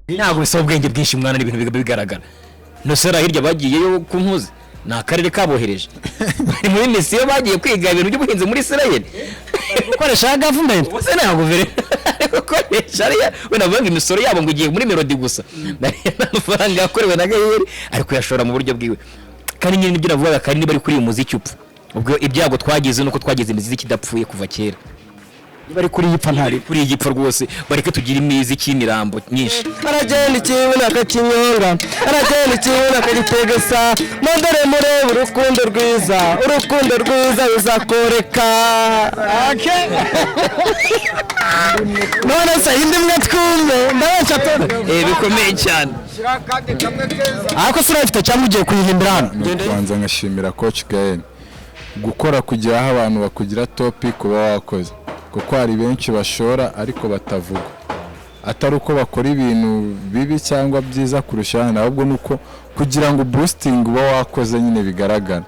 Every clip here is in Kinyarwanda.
ntabwo bisaba ubwenge bwinshi mwana n'ibintu bigaragara nosera hirya bagiyeyo ku nkuzi na akarere kabohereje bari muri misiyo bagiye kwiga ibintu by'ubuhinzi muri Israel gukoresha government ubuse nta guverinoma gukoresha ariya we navuga imisoro yabo ngo ugiye muri melody gusa n'amafaranga yakorewe na GAEL ariko yashora mu buryo bwiwe kandi nyine nibyo navuga kandi niba ari kuri uyu muziki upfa ubwo ibyago twagize nuko twagize imiziki idapfuye kuva kera bari kuri yipfa ntari kuri igipfa rwose bareke tugira imiziki y'imirambo nyinshi aragenda ikibuno akakinyonga aragenda ikibuno akagitegesa modere murebe urukundo rwiza ruzakoreka none se indi mwe twumve ndabasha bikomeye cyane ariko sura ifite cyangwa ugiye kuyihimbira hano kwanza ngashimira coach GAEL gukora kugira aho abantu bakugira topic kuba wakoze kuko hari benshi bashora ariko batavuga atari uko bakora ibintu bibi cyangwa byiza kurushana ahubwo nuko kugira ngo boosting uba wakoze nyine bigaragara.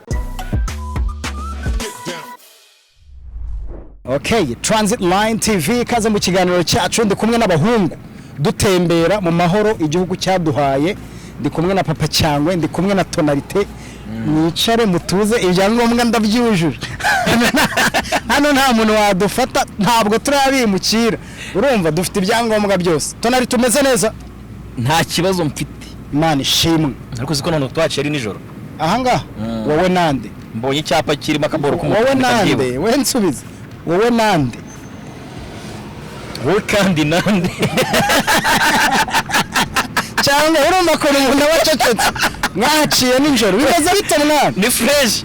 Okay, Transit Line TV kaze mu kiganiro cyacu ndi kumwe n'abahungu dutembera mu mahoro igihugu cyaduhaye ndi kumwe na Papa Cyangwe ndi kumwe na Tonalite nicare mutuze ibyangombwa ndabyujuje hano nta muntu wadufata ntabwo turabimukira urumva dufite ibyangombwa byose Tonalite tumeze neza nta kibazo mfite Imana ishimwe ariko siko none twaciye ari nijoro ahanga wowe nande mbonye icyapa kirimo akaboro k'umutuku wowe nande we nsubize wowe nande wowe kandi nande cyangwa urumva ko umuntu abacecetse mwaciye nijoro bibaza bite mwana ni fresh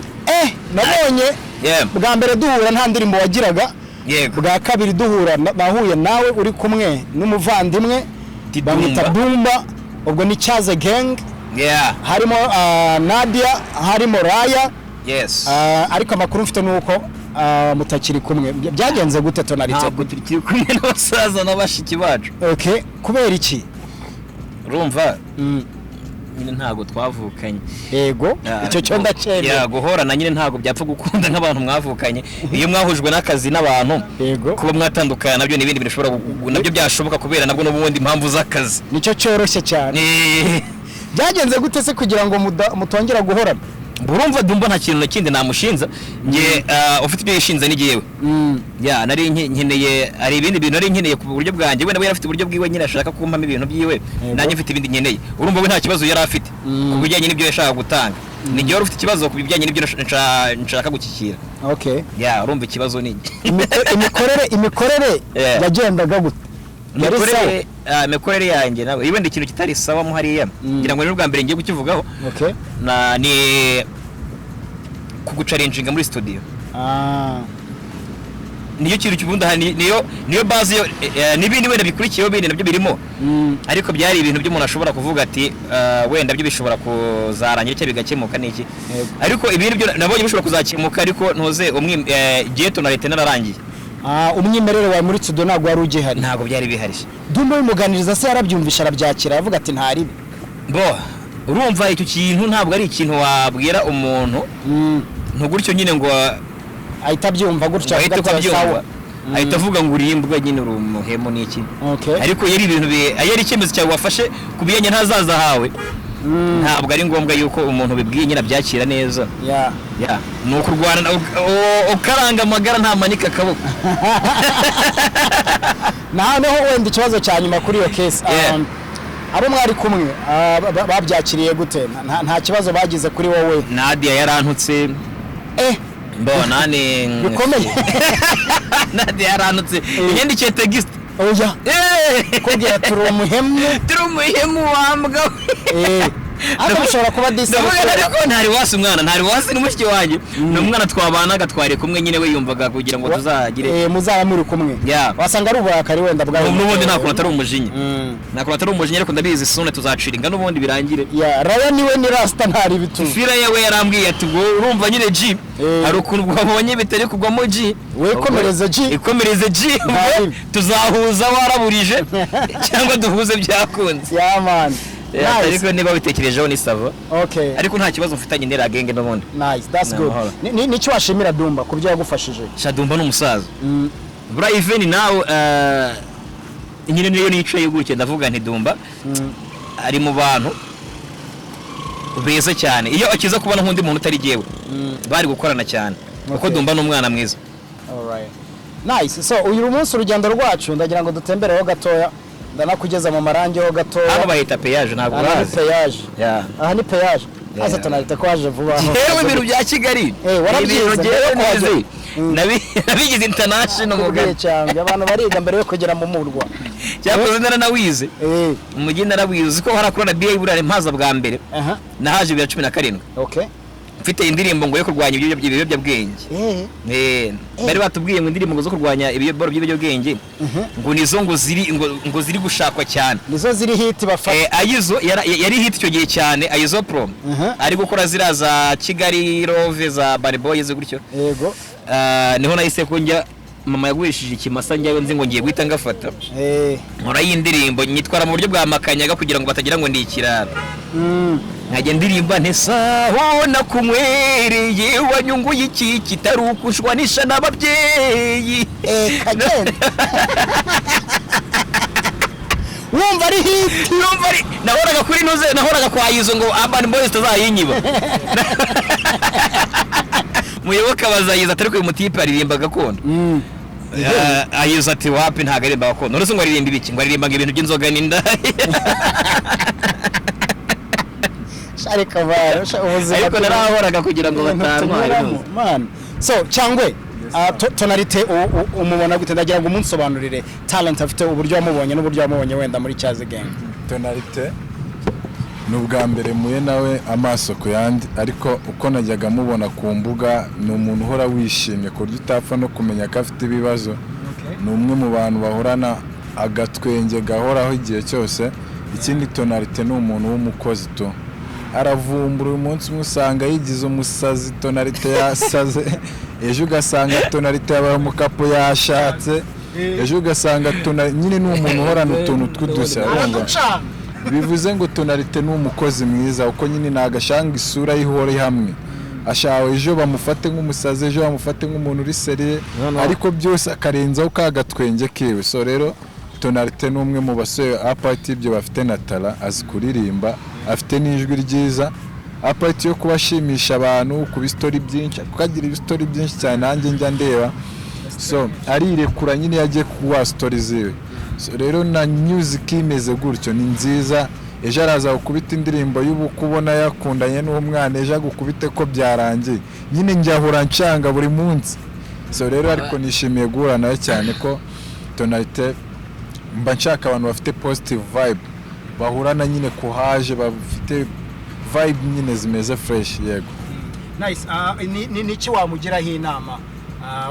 nabonye bwa mbere duhura nta ndirimbo wagiraga bwa kabiri duhura nahuye nawe uri kumwe n'umuvandimwe bamwita Bumba ubwo ni Cyaze Gang harimo Nadia harimo Raya ariko amakuru mfite nuko mutakiri kumwe byagenze gute Tonalite ntabwo turi kumwe n'abasaza n'abashiki bacu kubera iki urumva nyine ntago twavukanye yego icyo cyo ndacemera guhorana nyine ntago byapfa gukunda nk'abantu mwavukanye iyo mwahujwe n'akazi n'abantu kuba mwatandukana nabyo n'ibindi bishobora nabyo byashoboka kubera nabwo n'ubundi impamvu z'akazi nicyo cyoroshye cyane byagenze gute se kugira ngo mutongera guhorana urumva Dumba nta kintu nakindi namushinza nge ufite ibyo yishinza n'igiyewe nari nkeneye ari ibindi bintu nari nkeneye ku buryo bwanjye we nawe yarafite uburyo bwiwe nyine ashaka kumpama ibintu byiwe nanjye mfite ibindi nkeneye urumva we nta kibazo yari afite ku bijyanye n'ibyo yashaka gutanga ni gihe ufite ikibazo ku bijyanye n'ibyo nshaka gukikira urumva ikibazo ni imikorere yagendaga gute imikorere yanjye nawe wenda ikintu kitari sawa mu hariya ngira ngo ni ubwa mbere ngiye kukivugaho ni kugucarinjinga muri studio niyo kintu kibunda niyo base n'ibindi wenda bikurikiyeho bindi nabyo birimo ariko byari ibintu by'umuntu ashobora kuvuga ati wenda byo bishobora kuzarangira cyo bigakemuka niki ariko ibindi byo nabonye bishobora kuzakemuka ariko ntoze gihe Tonalite nararangiye umwimerere wa muri studio ntabwo wari ugihari ntabwo byari bihari Dumba bimuganiriza se yarabyumvisha arabyakira avuga ati ntari urumva icyo kintu ntabwo ari ikintu wabwira umuntu ntugutyo nyine ngo ahita byumva gutya ahita avuga ngo urimbwa nyine uri umuhemo n'iki ariko yari ibintu yari icyemezo cyawe wafashe kubiyanye ntazaza hawe ntabwo ari ngombwa yuko umuntu bibwiye nyine abyakira neza ni ukurwana ukaranga amagara nta manika akaboko naho wenda ikibazo cya nyuma kuri iyo case abo mwari kumwe babyakiriye gute nta kibazo bagize kuri wowe Nadia yarantutse mbona ni bikomeye Nadia yarantutse inyandikiye text kugira turi umuhemu wambwa ashobora kuba ariko ntari wasi umwana ntari wasi n'umushiki wanjye n'umwana twabanaga twari kumwe nyine we yumvaga kugira ngo tuzagire muzaba muri kumwe wasanga ari uburakari wenda bwawe n'ubundi nta kuntu atari umujinya ariko ndabizi sone tuzaciringa n'ubundi birangire Raya niwe ni rasta ntari bitu fira yewe yarambwiye ati ngo urumva nyine G hari ukuntu bwabonye bitari kugwamo G we ikomereze G tuzahuza waraburije cyangwa duhuze byakunze man ariko niba bitekerejeho ni sava ariko nta kibazo mfitanye n'era genge n'ubundi that's good nicyo washimira Dumba kubyo yagufashije Dumba n'umusaza bra even now nyine niyo nicaye gutya ndavuga nti Dumba ari mu bantu beza cyane iyo akiza kubona nk'undi muntu utari jewe bari gukorana cyane kuko Dumba n'umwana mwiza. Alright, nice. So uyu munsi urugendo rwacu ndagira ngo dutembereho gatoya ndanakugeza mu marangi ho gatoya. Abo bahita peage ntabwo bazi peage. Aha ni peage. Asa tonalite ko waje vuba aho. Yewe ibintu bya Kigali. Warabyize nabigize international mugabo cyangwa abantu bariga mbere yo kugera mu murwa. Cyakoze narawize. Umujyi narawize ko harakorana BA burare mpaza bwa mbere. Nahaje 2017. Okay. Mfite indirimbo ngo yo kurwanya ibiyobyabwenge. Bari batubwiye ngo indirimbo zo kurwanya ibiyobyabwenge ngo nizo ngo ziri gushakwa cyane. Nizo ziri hit bafata. Ayizo yari hit cyo gihe cyane Ayizo Pro. Ari gukora ziraza Kigali Love za Bad Boys gutyo. Yego. Niho nahise ko njya mama yagurishije ikimasa njyayo nzi ngo ngiye guhita ngafata. Nkora y'indirimbo nyitwara mu buryo bwa makanyaga kugira ngo batagira ngo ndi ikirara. Nkajya ndirimba ntesaho nakumwereye wanyunguye iki kitarukushwanisha n'ababyeyi. Kagenda. Wumva ari hit. Wumva ari nahoraga kuri noze nahoraga kwa Ayizo ngo Urban Boys tazayinyiba. Muyoboka bazayiza atari ko uyu mutipe aririmba gakondo. Ayizo ati wapi ntago aririmba gakondo. None se ngo aririmba ibiki ngo aririmba ibintu by'inzoga n'inda. Shari kabara ubuzima ariko narahoraga kugira ngo batantware man. So Cyangwe tonalite umubona gute ndagira ngo umunsobanurire talent afite uburyo wamubonye n'uburyo wamubonye wenda muri Cyaze Gang. Tonalite n'ubwa mbere muye nawe amaso ku yandi ariko uko najyaga mubona ku mbuga ni umuntu uhora wishimye ku buryo utapfa no kumenya ko afite ibibazo. Ni umwe mu bantu bahorana agatwenge gahoraho igihe cyose. Ikindi Tonalite ni umuntu w'umukozi to aravumbura uyu munsi umusanga yigize umusazi Tonalite yasaze ejo ugasanga Tonalite yabaye umukapo yashatse ejo ugasanga nyine ni umuntu uhorana utuntu tw'udushya bivuze ngo Tonalite ni umukozi mwiza uko nyine nagashanga isura y'ihore hamwe ashawe ejo bamufate nk'umusazi ejo bamufate nk'umuntu uri seriye ariko byose akarenzaho kagatwenge kiwe. So rero Tonalite ni umwe mu basore apart ibyo bafite na tala azi kuririmba afite n'ijwi ryiza apart yo kubashimisha abantu ku story byinshi kukagira story byinshi cyane nanjye njya ndeba. So arirekura nyine yagiye kuwa story ziwe. So rero na music imeze gutyo ni nziza ejo araza gukubita indirimbo y'ubukubona yakundanye n'umwana ejo gukubite ko byarangiye nyine njyahura ncanga buri munsi. So rero ariko nishimiye guhura nawe cyane ko Tonalite mba nshaka abantu bafite positive vibe bahurana nyine kuhaje bafite vibe nyine zimeze fresh. Yego. Nice. Ni iki wamugiraho inama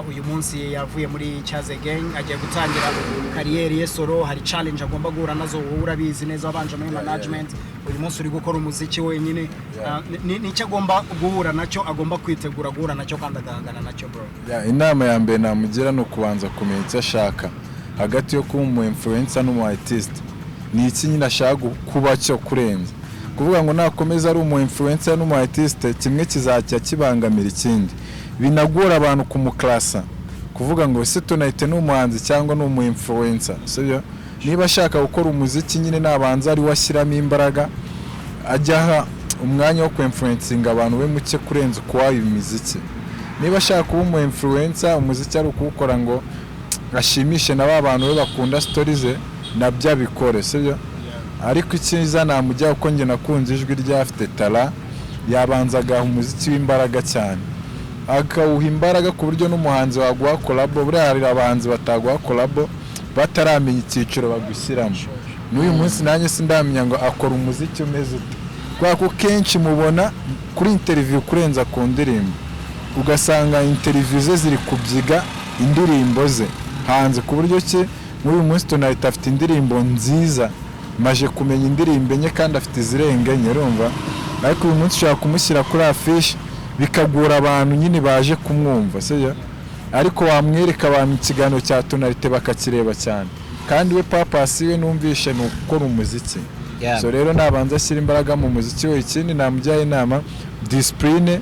uyu munsi yavuye muri Cyaze Gang agiye gutangira kariyeri ye solo hari challenge agomba guhura nazo wowe urabizi neza wabanje muri management uyu munsi uri gukora umuziki wenyine ni icyo agomba guhura nacyo agomba kwitegura guhura nacyo kandi agahangana nacyo bro. Inama ya mbere namugira no kubanza kumenya icyo ashaka hagati yo kuba umu influencer n'umu artist. Ni iki nyine ashaka kuba cyo kurenza kuvuga ngo nakomeza ari umu influencer n'umu artist kimwe kizajya kibangamira ikindi binagora abantu kumuklasa kuvuga ngo se Tonalite n'umuhanzi cyangwa n'umu influencer. Sibyo niba ashaka gukora umuziki nyine nabanza ari washyiramo imbaraga ajyaha umwanya wo ku-influencinga abantu we muke kurenza kwa imiziki. Niba ashaka kuba umu influencer umuziki ari ukukora ngo ashimishe na abantu we bakunda stories ze nabyo abikore. Sibyo ariko ikiza namujya uko nge nakunze ijwi ryafite tala yabanzaga umuziki w'imbaraga cyane akawuha imbaraga ku buryo n'umuhanzi waguha collab buriya hari abahanzi bataguha collab bataramenya icyiciro bagushyiramo. N'uyu munsi nanjye sindamenya ngo akora umuziki umeze ute kwa ko kenshi mubona kuri interview kurenza ku ndirimbo ugasanga interview ze ziri kubyiga indirimbo ze hanze ku buryo ki muri uyu munsi Tonalite afite indirimbo nziza maje kumenya indirimbo enye kandi afite izirenga enye urumva ariko uyu munsi ushaka kumushyira kuri affiche bikagura abantu nyine baje kumwumva. Sibyo ariko wamwereka abantu ikiganiro cya Tonalite bakakireba cyane kandi we purpose we numvishe ni ukora umuziki. So rero nabanza ashyira imbaraga mu muziki we. Ikindi namujyaye inama discipline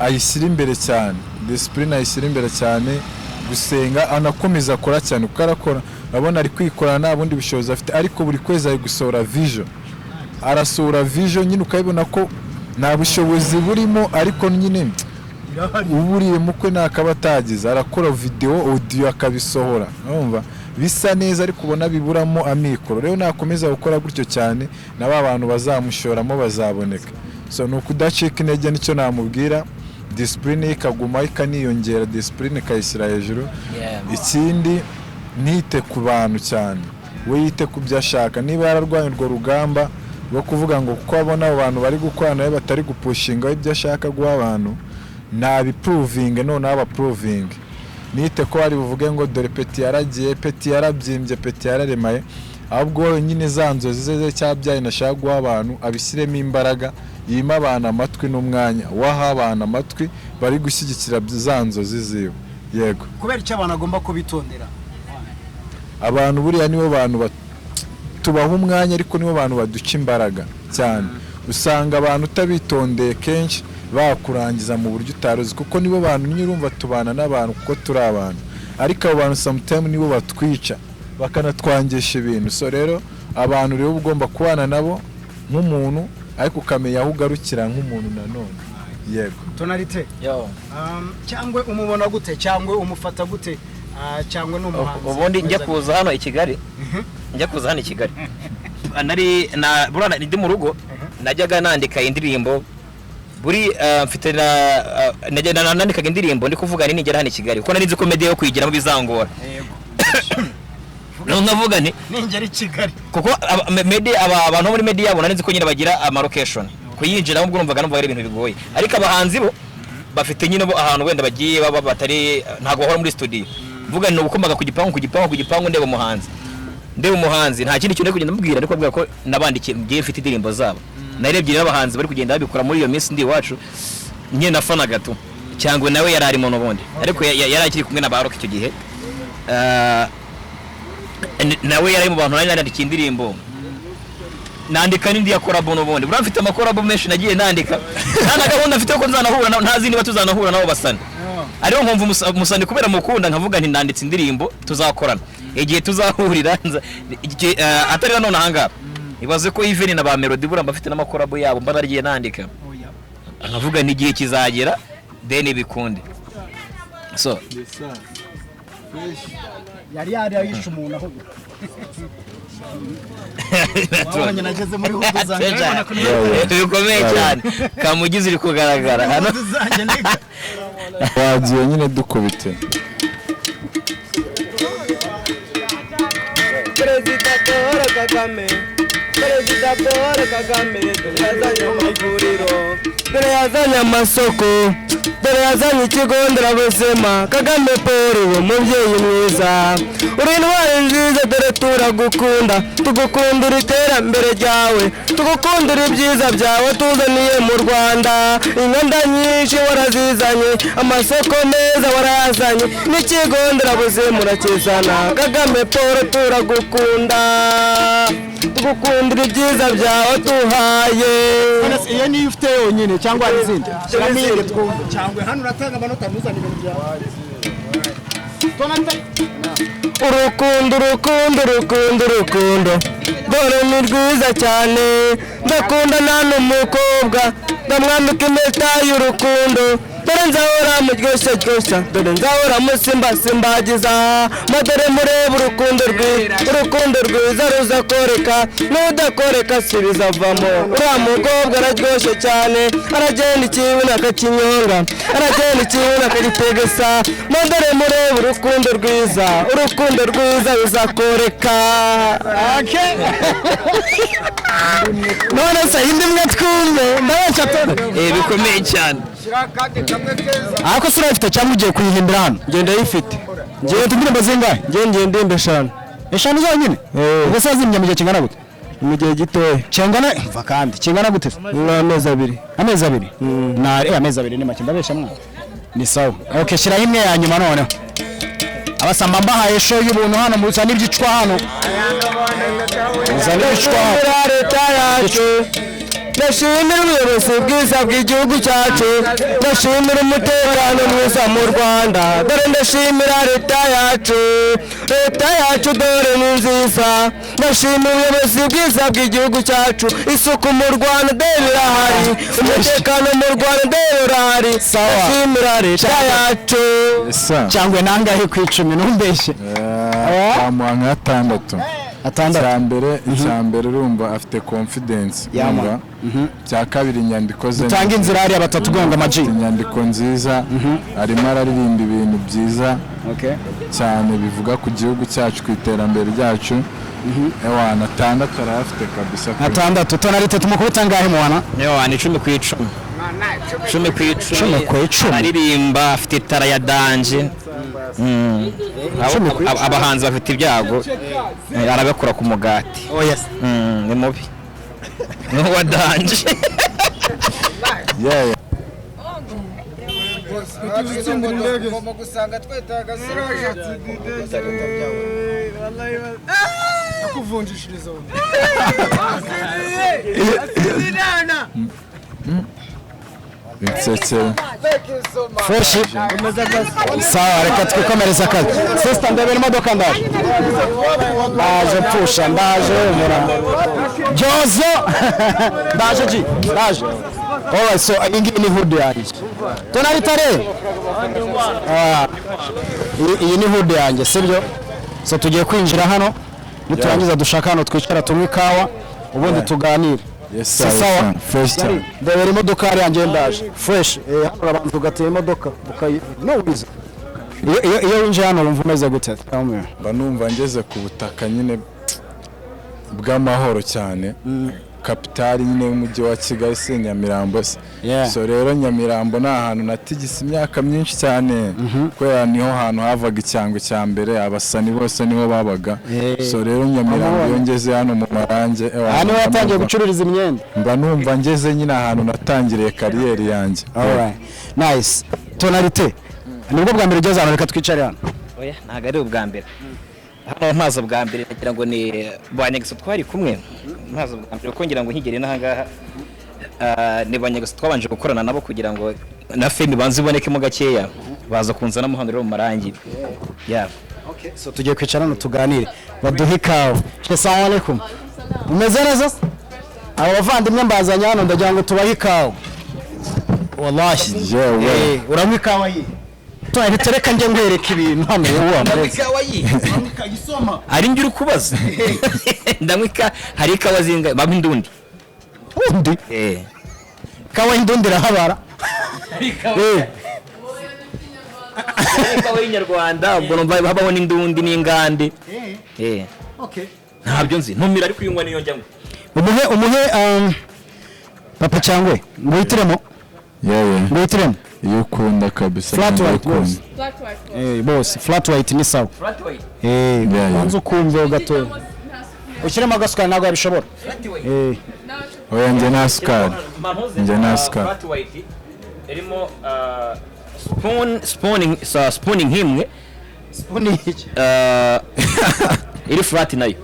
ayishyira imbere cyane gusenga anakomeza akora cyane uko arakora urabona ari kwikorana nta bundi bushobozi afite ariko buri kwezi ari gusohora vision arasohora vision nyine ukabibona ko nta bushobozi burimo ariko nyine uburiye mukwe nakaba atagize arakora video audio akabisohora urumva bisa neza ariko ubona biburamo amikoro rero nakomeza gukora gutyo cyane naba abantu bazamushoramo bazaboneka so nukudacika intege nicyo namubwira discipline ikaguma ikaniyongera discipline kayisira hejuru ikindi nite ku bantu cyane we yite ku byashaka niba yararwanye urwo rugamba rwo kuvuga ngo kuko abona abantu bari gukorana batari gupushinga ibyo ashaka guha abantu nabiprovinge none abaproving nite ko ari buvuge ngo dore peti yaragiye peti yarabyimbye peti yararemaye ahubwo nyine zanzozi ze cyabyaye nashaka guha abantu abisiremo imbaraga yima abantu amatwi n'umwanya waha abantu amatwi bari gushyigikira zanzozi ziwe yego kubera icyo abantu agomba kubitondera abantu buriya nibo bantu tubaha umwanya ariko nibo bantu baduca imbaraga cyane usanga abantu utabitondeye kenshi bakurangiza mu buryo utaruzi kuko nibo bantu nyirumva tubana n'abantu kuko turi abantu ariko abo bantu sometimes nibo batwica bakanatwangisha ibintu so rero abantu rero ugomba kubana nabo nk'umuntu ariko ukamenya aho ugarukira nk'umuntu nanone yego Tonalite cyangwa umubona gute cyangwa umufata gute cyangwa n'umuhanzi ubundi njya kuza hano i Kigali nari na burana ndi mu rugo najyaga nandika indirimbo buri mfite na nandikaga indirimbo ndi kuvuga ni nigera hano i Kigali kuko nari nzi ko media yo kwigiramo bizangora navuga nti ningera i Kigali kuko media abantu muri media bo nari nzi ko nyine bagira ama location kuyinjira ubwo urumvaga numva ari ibintu bigoye ariko abahanzi bo bafite nyine bo ahantu wenda bagiye baba batari ntago bahora muri studio mvuga ni ubukombaga ku gipangu ndeba umuhanzi nta kindi kintu kugenda mubwira ariko avuga ko nabandikiye ngiye mfite indirimbo zabo narebye n'abahanzi bari kugenda babikora muri iyo minsi ndi wacu nyine nafana gato cyangwa nawe yari arimo n'ubundi ariko yari akiri kumwe n'abaroka icyo gihe nawe yari mu bantu nandika indirimbo nandika n'indi ya collab n'ubundi bura mfite amakorabo menshi nagiye nandika nta gahunda mfite ko nzanahura ntazi niba tuzanahura nabo basana ariho nkumva umusani kubera mukunda nkavuga nti nanditse indirimbo tuzakorana igihe tuzahurira atari none ahanga ibaze ko even na ba melody bura mbafite n'amakorabo yabo mba narigiye nandika nkavuga nti igihe kizagera then bikunde so yari yishe umuntu aho wabonye nageze muri hudu zanjye bikomeye cyane kamugize iri kugaragara hano wagiye nyine dukubite Perezida Paul Kagame dore yazanye amavuriro dore yazanye amasoko dore yazanye ikigo nderabuzima Kagame Paul umubyeyi mwiza uri intwari nziza dore tugukundira iterambere ryawe tugukundira ibyiza byawe tuzaniye mu Rwanda inganda nyinshi warazizanye amasoko meza warayazanye n'ikigo nderabuzima urakizana Kagame Paul tugukundira ibyiza byawe tuhaye iyo niyo ufite yonyine cyangwa hari izindi shyiramo twumva cyangwa hano uratanga amanota muzana ibintu byawe urukundo dore ni rwiza cyane ndakundana n'umukobwa ndamwambika impeta y'urukundo dore nzahora muryoshya dore nzahora musimbagiza dore mureba urukundo rwiza ruzakoreka n'udakoreka si bizavamo uriya mukobwa araryoshye cyane aragenda ikibuno akakinyonga aragenda ikibuno akagitegesa dore mureba urukundo rwiza ruzakoreka none se indi mwe twumve ndabasha bikomeye cyane ariko sura ifite cyangwa ugiye kuyihimbira hano ngenda yifite ngiye indirimbo zingahe ngiye ndimbe 5 zonyine ubwo sazimye mu gihe kingana gute mu gihe gitoya kingana mva kandi kingana gute amezi 2 amezi 2 na amezi 2 ni make ndabesha mwana ni sawa okay shiraho imwe ya nyuma noneho abasamba mbahaye show y'ubuntu hano mu rusani byicwa hano uzana ibicwa leta yacu ndashimira ubuyobozi bwiza bw'igihugu cyacu ndashimira umutekano mwiza mu Rwanda dore ndashimira leta yacu dore ni nziza ndashimira ubuyobozi bwiza bw'igihugu cyacu isuku mu Rwanda dore irahari umutekano mu Rwanda dore urahari ndashimira leta yacu cyangwa nangahe ku 10 numbeshye amuha nka 6 icyambere urumva afite confidence yumva cya kabiri inyandiko ze tanga inzira ari abatatu gonga amaji inyandiko nziza arimo araririmba ibintu byiza cyane bivuga ku gihugu cyacu ku iterambere ryacu ewana 6 arafite kabisa 6 tonalite tumukubita ngahe mwana ewana 10 ku 10 aririmba afite itara ya danje abahanzi bafite ibyago arabakora ku mugati ni mubi no wadanje ngoma gusanga twetaga nakuvunjishiriza fresh sawa reka twikomereza akazi sister ndebera imodoka ndaje pusha ndaje Jozo ndaje alright so ingi ni hood yanjye tonalite iyi ni hood yanjye sibyo so tugiye kwinjira hano niturangiza dushaka hano twicara tunywe ikawa ubundi tuganire sawa fresh time ndebera imodoka yanjye ndaje fresh hano abantu tugateye imodoka no wiza iyo winjiye hano urumva umeze gute mba numva ngeze ku butaka nyine bw'amahoro cyane kapitali nyine y'umujyi wa Kigali se Nyamirambo so rero Nyamirambo ni ahantu natigise imyaka myinshi cyane kubera niho hantu havaga icyangwe cya mbere abasani bose niho babaga so rero Nyamirambo yongeze hano mu Marange hano watangiye gucururiza imyenda mba numva ngeze nyine ahantu natangiriye kariyeri yanjye alright nice tonalite nibwo bwa mbere ugeze hano reka twicare hano oya ntago ari ubwa mbere hano mpazo bwa mbere nagira ngo ni banyagiso twari kumwe mpazo bwa mbere kongera ngo nkigere nahangaha ni banyagiso twabanje gukorana nabo kugira ngo na fame banze iboneke mu gakeya baza kunzana mu hano rero mu Marangi okay so tugiye kwicara hano tuganire baduhe ikawa assalamu alaikum umeze neza aba bavandimwe mbazanya hano ndagira ngo tubahe ikawa wallahi uranywa ikawa yi tureka nje ngwereka ibintu hano ikawa yi ari ngira ukubaza ndamwika hari ikawa zinga baba indundi ikawa indundi rahabara ikawa y'inyarwanda ubwo numva habaho n'indundi n'ingande okay ntabyo nzi ntumira ari kuyungwa niyo njyamo umuhe papa cyangwe ngwitiremo ngwitiremo iyo ukunda kabisa flat white boss flat white ni sawa banza ukumve gato ushyiremo agasukari ntabwo yabishobora oya njye nta sukari flat white irimo spooning himwe iri flat nayo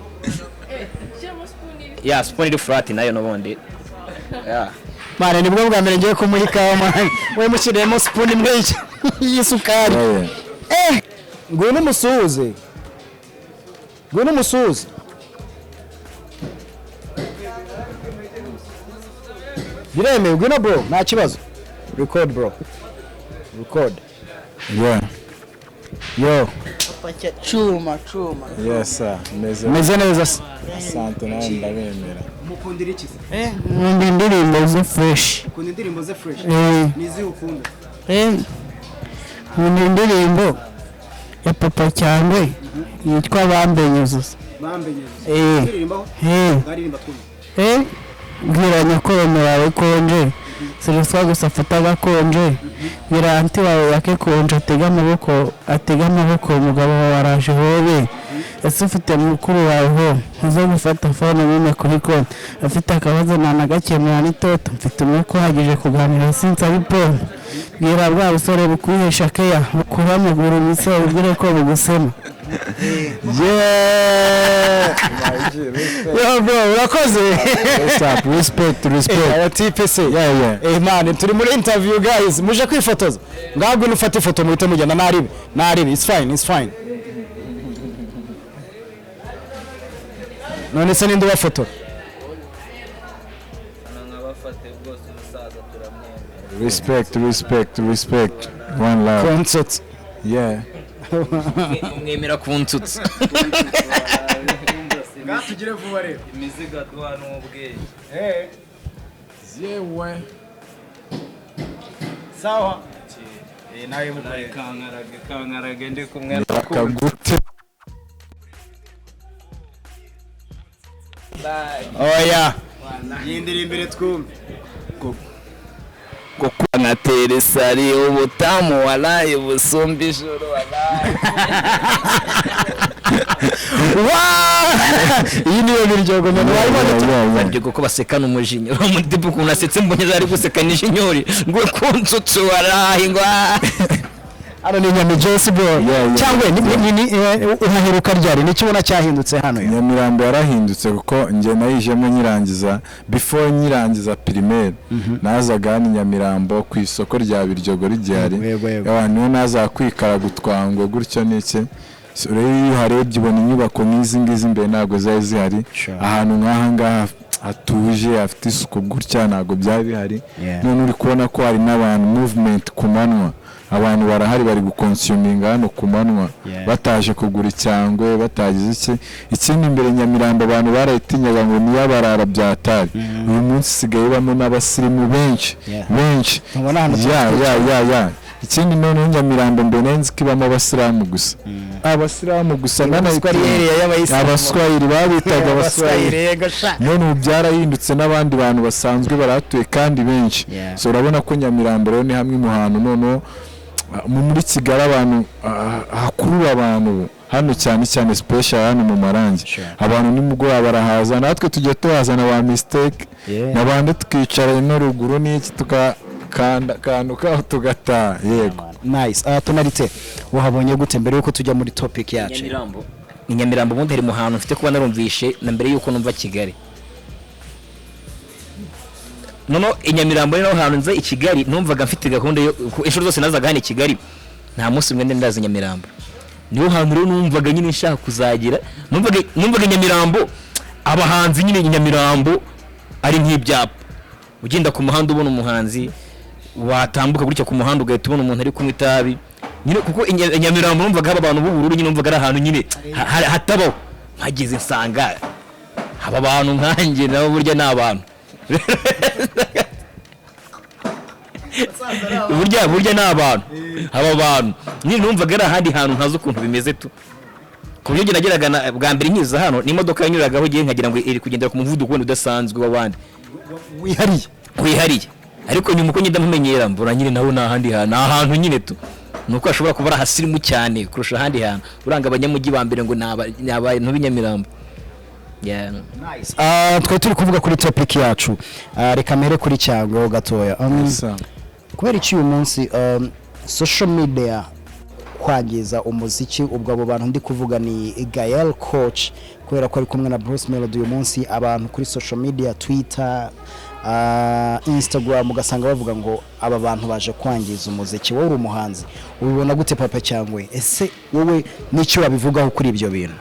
spoon iri flat nayo n'ubundi mane nibwo bwa mbere ngiye kumuha ikawa mane we mushyiremo spoon imwe y'isukari ngwino umusuhuze biremewe ngwino bro nta kibazo record bro yo chuma yes sir meze neza se asante nawe ndabemera mukundira iki nkunda indirimbo ze fresh nizi ukunda nkunda indirimbo ya papa cyangwe yitwa bambenyuze bwira nyakubahwa wawe konje siriswa gusa afata agakonje bwira anti wawe yake konje atega amaboko umugabo wawe araje hobe ese ufite mukuru wawe ho uze gufata phone nyine kuri konti afite akabazo nanagakemura n'itoto mfite umwuka uhagije kuganira sinsaba ipombo bwira bwa busore bukwihesha keya bukuramugura imisoro ubwire ko bugusema Yo bro urakoze. Respect. Aba tipe se. Yeah. Man turi muri interview guys muje kwifotoza. Ngabwo nufata ifoto muhite mujyana naribe. It's fine. None se ninde wafotora? Respect. One love. Concert. Yeah. Mwemera kunsutsa. Gatugire vuba rero. imiziga duha n'ubwenge Yewe. Sawa. nawe kankarage ndi kumwe Akagute. Oya. Yindira imbere twumve. gukora nka teresari ubutamu waraye busumba ijoro waraye Iyi niyo biryogo none warimo baryo kuko basekana umujinya muri dipu kuntu asetse mbonye zari gusekana ijinyori ngo kunsutsa waraye ngo Ano ni nyami Jesse bro. Cyangwe ni unaheruka ryari ni kibona cyahindutse hano yo. Nyamirambo yarahindutse kuko nge nayijemo nyirangiza before nyirangiza primaire nazaga hano Nyamirambo ku isoko rya Biryogo rigihari abantu naza kwikara gutwangwe gutyo n'iki rero harebye ubona inyubako nk'izi ngizi imbere ntago zari zihari ahantu nk'aha ngaha hatuje afite isuku gutya ntago byari bihari none uri kubona ko hari n'abantu movement ku manwa abantu barahari bari gukonsuminga hano ku manwa bataje kugura icyangwe batagize ikindi imbere Nyamirambo abantu barayitinyaga ngo niyo barara byatari uyu munsi sigaye bamo n'abasirimu benshi ya ikindi none Nyamirambo mbere nzi kibamo abasiramu gusa abaswahili babitaga abaswahili none byarahindutse n'abandi bantu basanzwe baratuye kandi benshi so urabona ko Nyamirambo rero ni hamwe mu hantu none muri Kigali abantu hakurura abantu hano cyane special hano mu Marangi abantu nimugoroba barahaza natwe tujye tuhazana ba mistake nabandi tukicara ino ruguru n'iki tukakanduka tugata yego nice tonalite wahabonye gute mbere yuko tujya muri topic yacu Nyamirambo ubundi hari mu hantu mfite kuba narumvishe na mbere yuko numva Kigali nono Nyamirambo rero hantu nza i Kigali numvaga mfite gahunda yo inshuro zose nazaga hano i Kigali nta munsi umwe ndaza Nyamirambo niho hantu rero numvaga nyine nshaka kuzagira numvaga Nyamirambo abahanzi nyine Nyamirambo ari nk'ibyapa ugenda ku muhanda ubona umuhanzi watambuka gutya ku muhanda ugahita ubona umuntu ari kunywa itabi nyine kuko Nyamirambo numvaga haba abantu b'ubururu nyine numvaga ari ahantu nyine hatabaho mpageze nsanga haba abantu nkanjye nabo burya ni abantu burya ni abantu haba abantu nyine numvaga ari ahandi hantu ntazi ukuntu bimeze tu ku buryo nageraga bwa mbere nkiza hano n'imodoka yanyuragaho igihe nkagira ngo iri kugendera ku muvuduko wenda udasanzwe w'abandi wihariye ariko nyuma uko ngenda mumenyera mbura nyine naho n'ahandi hantu ahantu nyine tu nuko ashobora kuba ari ahasirimu cyane kurusha ahandi hantu uranga abanyamujyi ba mbere ngo ni abantu b'Inyamirambo. Nice. Twe turi kuvuga kuri topic yacu reka mere kuri cyangwa gatoya kubera iki uyu munsi social media kwangiza umuziki ubwo abo bantu ndi kuvuga ni GAEL coach kubera ko ari kumwe na Bruce Melody uyu munsi abantu kuri social media Twitter Instagram ugasanga bavuga ngo aba bantu baje kwangiza umuziki wowe uri umuhanzi ubibona gute papa cyangwe ese wowe n'icyo wabivugaho kuri ibyo bintu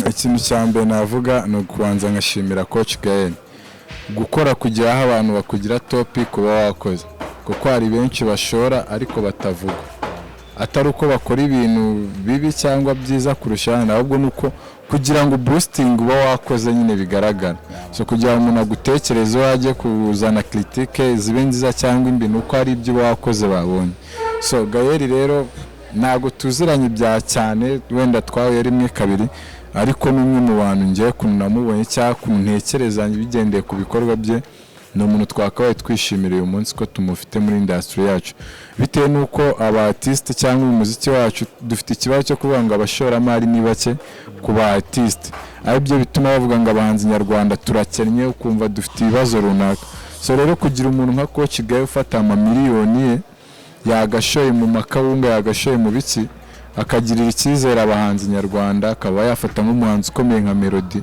ikintu cyambere navuga no kubanza ngashimira coach GAEL gukora kugira aho abantu bakugira topic kuba wakoze kuko hari benshi bashora ariko batavuga atari uko bakora ibintu bibi cyangwa byiza kurusha ahubwo nuko kugira ngo boosting uba wakoze nyine bigaragara so kugira umuntu agutekereze waje kuzana critique zibe nziza cyangwa imbi nuko ari ibyo wakoze babonye so GAEL rero nago tuziranye bya cyane wenda twawe rimwe kabiri ariko n'umwe mu bantu ngiye kunamubonye cyangwa kuntekereza bigendeye ku bikorwa bye no muntu twakabaye twishimira uyu munsi ko tumufite muri industry yacu bitewe nuko aba artist cyangwa umuziki wacu dufite ikibazo cyo kuvuga ngo abashoramari ni bake ku ba artist aribyo bituma bavuga ngo abahanzi nyarwanda turakennye ukumva dufite ibibazo runaka so rero kugira umuntu nka coach GAEL ufata ama miliyoni ye yagashoye mu makawunga yagashoye mu biki akagirira icyizere abahanzi nyarwanda, akaba yafata nk'umuhanzi ukomeye nka Melody,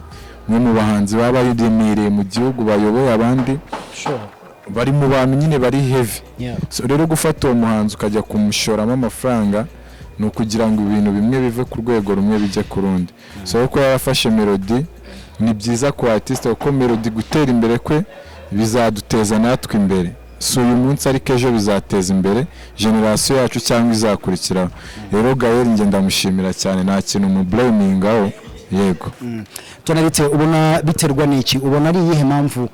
umwe mu bahanzi baba baremereye mu gihugu bayoboye abandi bari mu bantu nyine bari heavy. So rero gufata uwo muhanzi ukajya kumushoramo amafaranga ni ukugira ngo ibintu bimwe bive ku rwego rumwe bijye ku rundi. So uko yarafashe Melody ni byiza ku artiste, kuko Melody gutera imbere kwe bizaduteza natwe imbere. So uyu munsi ariko ejo bizateza imbere generation yacu cyangwa izakurikiraho. Rero Gael nge ndamushimira cyane, nta kintu mu blamingaho. Yego. Tonalite, ubona biterwa n'iki? Ubona ari iyihe mpamvu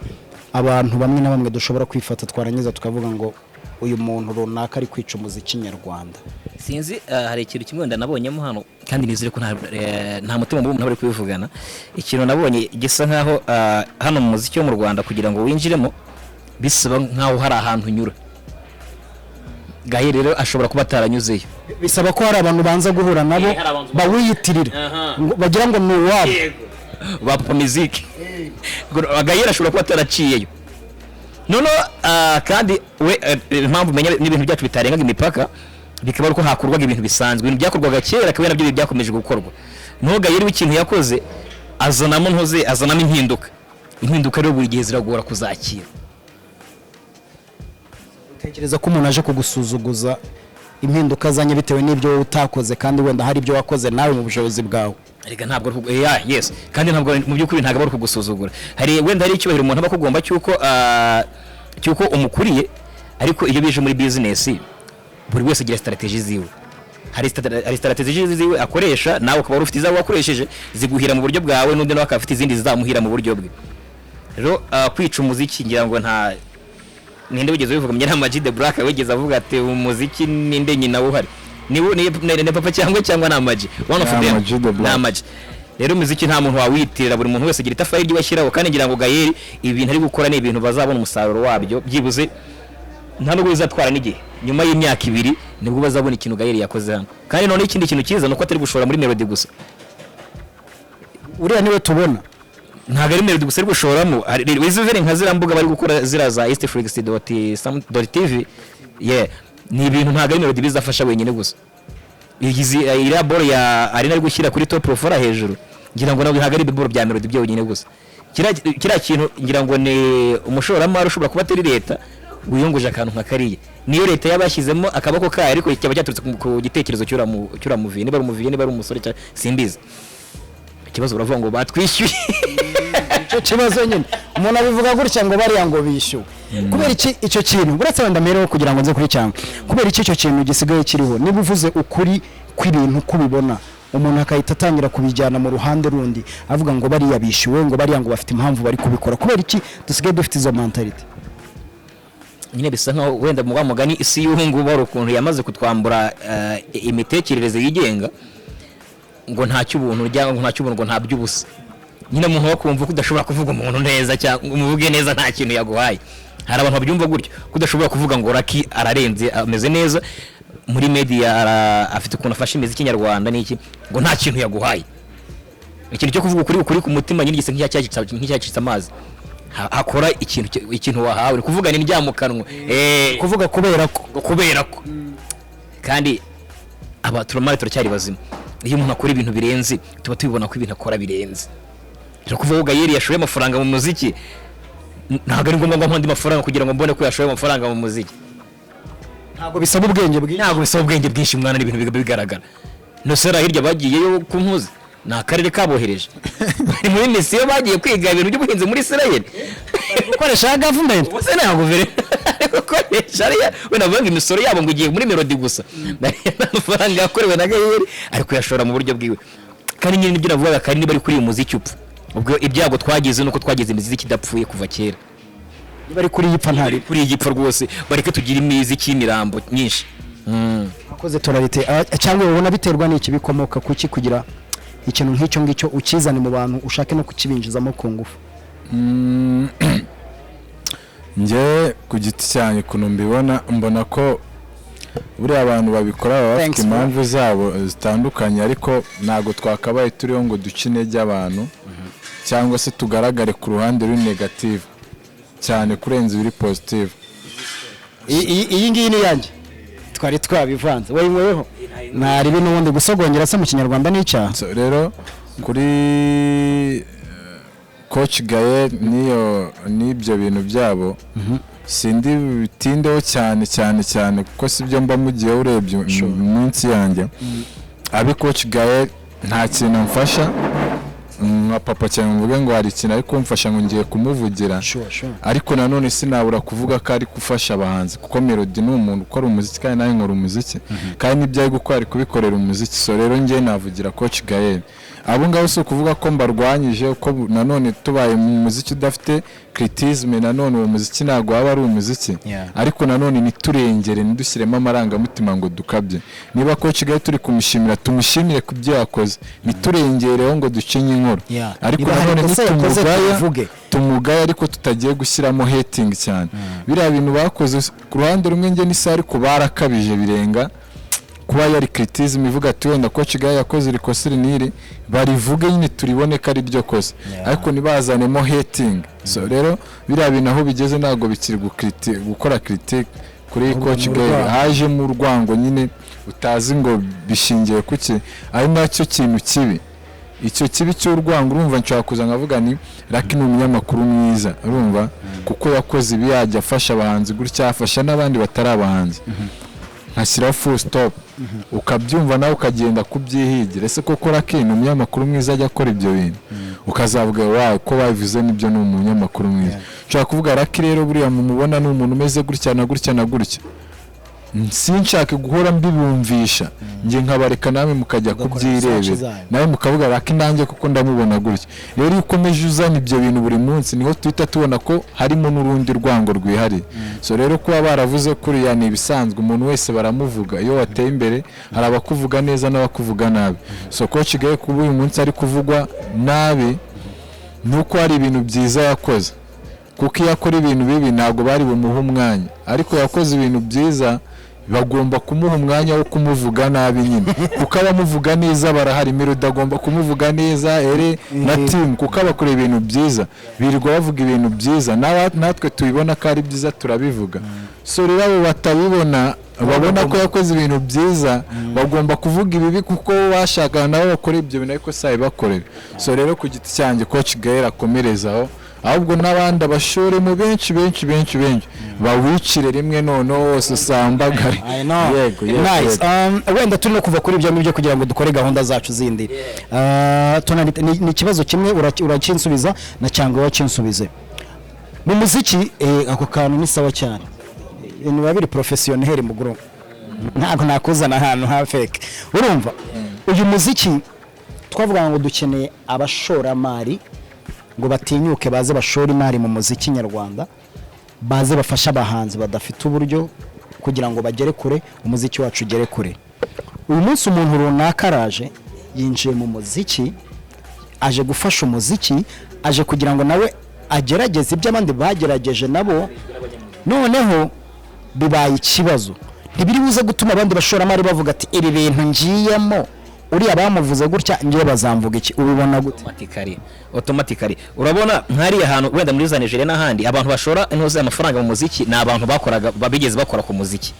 abantu bamwe na bamwe dushobora kwifata twarangiza tukavuga ngo uyu muntu runaka ari kwica umuziki nyarwanda? Sinzi, hari ikintu kimwe ndanabonyemo hano kandi nizere ko nta mutima mubi umuntu bari kubivugana. Ikintu nabonye gisa nkaho hano mu muziki wo mu Rwanda kugira ngo winjiremo bisaba nkaho hari ahantu nyura. Gael rero ashobora kuba ataranyuzeyo, bisaba ko hari abantu banza guhura nabo bawiyitirira bagira ngo ni uwabo ba Papa Muziki. Gael ashobora kuba ataraciyeyo nono, kandi we impamvu menya n'ibintu byacu bitarengaga imipaka bikaba uko hakorwaga ibintu bisanzwe, ibintu byakorwaga kera kabera nabyo byakomeje gukorwa. No Gael w'ikintu yakoze azanamo impinduka rero buri gihe ziragora kuzakira. Tekereza ko umuntu aje kugusuzuguza impinduka zanye bitewe n'ibyo utakoze kandi wenda hari ibyo wakoze nawe mu bushobozi bwawe? Ariko ntabwo yes, kandi ntabwo mu by'ukuri ntabwo ari kugusuzugura. Hari wenda hari icyubahiro umuntu aba kugomba cyuko umukuriye, ariko iyo bije muri business buri wese agira strategy ziwe. Hari strategy ziwe akoresha, nawe ukaba ufite izawe wakoresheje ziguhira mu buryo bwawe, n'undi nawe akafite izindi zizamuhira mu buryo bwe. Rero kwica umuziki ngira ngo nta ninde wigeze bivuga mye Ama G the Black wigeze avuga ati umuziki ninde nyina uhari ni Papa cyangwa na Ama G, one of them na Ama G. Rero umuziki nta muntu wawitirira, buri muntu wese agira itafari ry'washyiraho, kandi ngira ngo Gael ibintu ari gukora ni ibintu bazabona umusaruro wabyo byibuze nta nubwo bizatwara n'igihe, nyuma y'imyaka 2 nibwo bazabona ikintu Gael yakoze hano. Kandi none ikindi kintu cyiza nuko atari gushora muri Melody gusa, uriya niwe tubona ntago ari Melody gusa ari gushoramo, wizuvere nka zira mbuga bari gukora zira za eastflix.tv. Ni ibintu ntago ari Melody bizafasha wenyine gusa. Iriya ball ya ari nari gushyira kuri top profile hejuru, ngira ngo nawe ntago ari ball bya Melody byo wenyine gusa. Kira kintu ngira ngo ne umushoramari ushobora kuba atari leta wiyonguje akantu nka kariye, niyo leta yabashyizemo akabako kayo, ariko cyaba cyaturutse ku gitekerezo cyura muvi, niba ari umuvi niba ari umusore simbizi. Ikibazo uravuga ngo batwishyuye icyo kibazo nyine umuntu abivuga gutya ngo bari yango bishyuwe. Kubera iki icyo kintu buretse wenda mereho kugira ngo nze kuri cyangwa kubera iki icyo kintu gisigaye kiriho? Niba uvuze ukuri kw'ibintu kubibona, umuntu akahita atangira kubijyana mu ruhande rundi avuga ngo bari yabishyuwe, ngo bari yango bafite impamvu bari kubikora. Kubera iki dusigaye dufite izo mentality? Nyine bisa nkaho wenda mu bamugani isi y'uhungu bari ukuntu yamaze kutwambura imitekerereze yigenga, ngo nta cy'ubuntu ryangwa nta cy'ubuntu ngo nta by'ubusa. Nyine umuntu wakumva ko udashobora kuvuga umuntu neza cyangwa umuvuge neza nta kintu yaguhaye. Hari abantu babyumva gutyo kudashobora kuvuga ngo Raki ararenze ameze neza muri media, afite ukuntu afashe imiziki nyarwanda n'iki, ngo nta kintu yaguhaye. Ikintu cyo kuvuga ukuri ku mutima nyine gise nk'icyacitse amazi, hakora ikintu wahawe, kuvuga ni njya mu kanwa, kuvuga kubera ko kandi turamaye turacyari bazima. Iyo umuntu akora ibintu birenze tuba tubibona ko ibintu akora birenze. Rero kuvuga ngo Gael yashoye amafaranga mu muziki, ntabwo ari ngombwa ngo mpande amafaranga kugira ngo mbone ko yashoye amafaranga mu muziki. Ntabwo bisaba ubwenge bwinshi mwana, n'ibintu bigaragara. No sera hirya bagiyeyo ku Mpuzi, na akarere kabohereje bari muri misiyo bagiye kwiga ibintu by'ubuhinzi muri Israel, gukoresha government ubuse na guverinoma gukoresha wenda banga imisoro yabo ngo ugiye muri Melody gusa, amafaranga yakorewe na Gael ariko yashora mu buryo bwiwe. Kandi nyine nibyo navuga, kandi niba ari kuri uyu muziki upfa, ubwo ibyago twagize nuko twagize imiziki idapfuye kuva kera. Niba ari kuri yipfa ntari kuri igipfa rwose, bareke tugira imiziki y'imirambo nyinshi. Akoze Tonalite cyangwa ubona biterwa n'iki, bikomoka kuki kugira ikintu nk'icyo ngicyo ukizane mu bantu ushake no kukibinjizamo ku ngufu? Nge ku giti cyane kuno mbona ko buri abantu babikora bafite impamvu zabo zitandukanye, ariko ntago twakabaye turiho ngo ducine by'abantu cyangwa se tugaragare ku ruhande ruri negative cyane kurenza ibiri positive. Iyi ngiyi ni yanjye twari twabivanze wayinyweho ntari bino wundi gusogongera se mu kinyarwanda n'icyaha. So, rero kuri coach Gael niyo n'ibyo bintu byabo sindi bitindeho cyane kuko sibyo mba mugiye urebye munsi yanjye abi coach Gael nta kintu mfasha nka papa cyane mvuge ngo hari ikintu ari kumfasha ngo ngiye kumuvugira ariko nanone sinabura kuvuga ko ari gufasha abahanzi kuko Melody ni umuntu ukora umuziki kandi nawe nkora umuziki kandi nibyo ari gukora ari kubikorera umuziki. So rero ngiye navugira coach Gael abo ngabo so kuvuga ko mbarwanyije uko nanone tubaye mu muziki udafite criticism nanone uwo muziki ntago waba ari umuziki ariko nanone niturengere nidushyiremo amarangamutima ngo dukabye niba coach Gael turi kumushimira tumushimire ku byo yakoze niturengereho ngo ducinye inkuru ariko nanone tumugaye ariko tutagiye gushyiramo hating cyane biriya bintu bakoze ku ruhande rumwe nge n'isa ariko barakabije birenga kuba yari criticism ivuga ati wenda coach Gael yakoze rikosi niri barivuge nyine turibone ko ari ryo kosa ariko nibazanemo hating. So rero biriya bintu aho bigeze ntago bikiri gukora critique kuri coach Gael haje mu rwango nyine utazi ngo bishingiye kuki ari nacyo kintu kibi icyo kibi cy'urwango urumva nshaka kuza ngavuga ni Lucky ni umunyamakuru mwiza urumva kuko yakoze ibi yajya afasha abahanzi gutya afasha n'abandi batari abahanzi hashyira full stop ukabyumva nawe ukagenda kubyihigira ese koko Lucky ni umunyamakuru mwiza ajya akora ibyo bintu ukazavuga wawe ko babivuze nibyo ni umunyamakuru mwiza nshaka kuvuga Lucky rero buriya mumubona ni umuntu umeze gutya na gutya sinshake guhora mbibumvisha nge nkabareka namwe mukajya kubyirebera nawe mukavuga Lucky nanjye kuko ndamubona gutya rero iyo ukomeje uzana ibyo bintu buri munsi niho twita tubona ko harimo n'urundi rwango rwihari. So rero kuba baravuze kuri ya ni ibisanzwe umuntu wese baramuvuga iyo wateye imbere hari abakuvuga neza n'abakuvuga nabi. So coach Gael kuba uyu munsi ari kuvugwa nabi nuko hari ibintu byiza yakoze kuko iyo akora ibintu bibi ntabwo bari bumuha umwanya ariko yakoze ibintu byiza bagomba kumuha umwanya wo kumuvuga nabi nyine kuko abamuvuga neza barahari Melody agomba kumuvuga neza na team kuko abakora ibintu byiza birirwa bavuga ibintu byiza natwe tubibona ko ari byiza turabivuga. So rero abo batabibona babona ko yakoze ibintu byiza bagomba kuvuga ibibi kuko bashaka nabo bakora ibyo bintu ariko saye bakorera. So rero ku giti cyanjye coach Gael akomerezaho ahubwo n'abandi abashore mu benshi bawicire rimwe none wose usambagare. Yego nice. Wenda turi no kuva kuri ibyo ngibyo kugira ngo dukore gahunda zacu zindi. Tonalite ni ikibazo kimwe urakinsubiza na cyangwa wakinsubize mu muziki ako kantu ni sawa cyane ni babiri professionnel mu group ntago nakuzana ahantu ha fake urumva uyu muziki twavuga ngo dukeneye abashoramari ngo batinyuke baze bashora imari mu muziki nyarwanda baze bafasha abahanzi badafite uburyo kugira ngo bagere kure umuziki wacu ugere kure. Uyu munsi umuntu runaka araje yinjiye mu muziki aje gufasha umuziki aje kugira ngo nawe agerageze ibyo abandi bagerageje nabo noneho bibaye ikibazo ntibiri buze gutuma abandi bashoramari bavuga ati ibi bintu ngiyemo uriya bamuvuze gutya ngiye bazamvuga iki ubibona gute automatically urabona nkari ahantu wenda muri za Nigeria n'ahandi abantu bashora intoze amafaranga mu muziki ni abantu bakoraga babigeze bakora ku muziki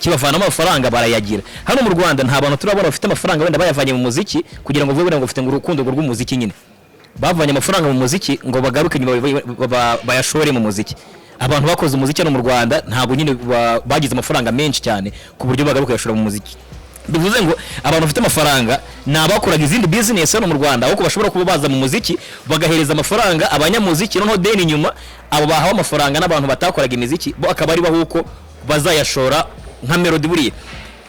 kibavana amafaranga barayagira. Hano mu Rwanda nta bantu turabona bafite amafaranga wenda bayavanye mu muziki kugira ngo vuba ngo ufite urukundo rw'umuziki nyine bavanye amafaranga mu muziki ngo bagaruke nyuma bayashore mu muziki. Abantu bakoze umuziki no mu Rwanda ntabwo nyine bagize amafaranga menshi cyane ku buryo bagaruka yashora mu muziki. Bivuze ngo abantu bafite amafaranga nabakoraga izindi business hano mu Rwanda aho bashobora kuba baza mu muziki bagahereza amafaranga abanyamuziki noneho deni nyuma abo bahawe amafaranga n'abantu batakoraga imiziki bo akaba ari bahuko bazayashora nka Melody buriye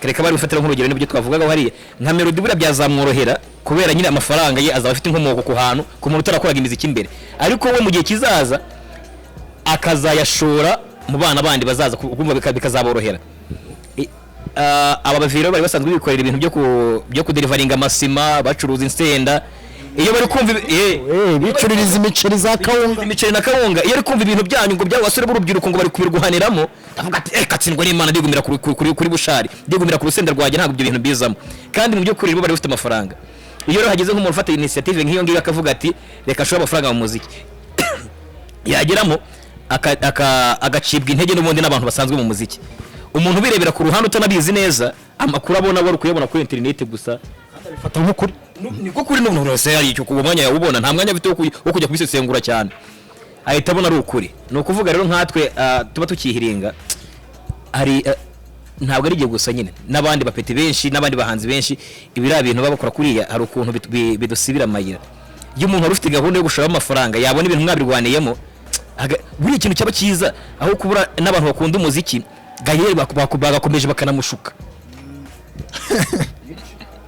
kereka bari gufatira nk'urugero n'ibyo twavugaga hariya nka Melody buriya byazamworohera kubera nyine amafaranga ye azaba afite inkomoko ku hantu ku muntu utarakoraga imiziki imbere ariko we mu gihe kizaza akazayashora mu bana bandi bazaza kumva bikazaborohera. Aba baviro bari basanzwe bikorera ibintu byo kuderivaringa amasima bacuruza insenda iyo bari kumva bicururiza imiceri za kawunga imiceri na kawunga iyo ari kumva ibintu byanyu ngo by'abasore b'urubyiruko ngo bari kubirwaniramo avuga ati katsindwa n'Imana ndigumira kuri bushari ndigumira ku rusenda rwajye ntabwo ibyo bintu bizamo kandi mu byo kuri bo bari bafite amafaranga. Iyo rero hageze nk'umuntu ufata initiative nk'iyo ngiyo akavuga ati reka shora amafaranga mu muziki yageramo agacibwa intege n'ubundi n'abantu basanzwe mu muziki umuntu birebera ku ruhande utanabizi neza amakuru abona wari kuyabona kuri internet gusa bifata nk'ukuri niko kuri n'umuntu wese yari icyo kuba mwanya yawubona nta mwanya afite wo kujya kubisesengura cyane ahita abona ari ukuri ni ukuvuga rero nkatwe tuba tukihiringa hari ntabwo ari igihe gusa nyine n'abandi bapeti benshi n'abandi bahanzi benshi ibira bintu babakora kuriya hari ukuntu bidusibira amayira iyo umuntu ufite gahunda yo gushora amafaranga yabona ibintu mwabirwaniyemo buri ikintu cyaba cyiza aho kubura n'abantu bakunda umuziki GAEL bagakomeje bakanamushuka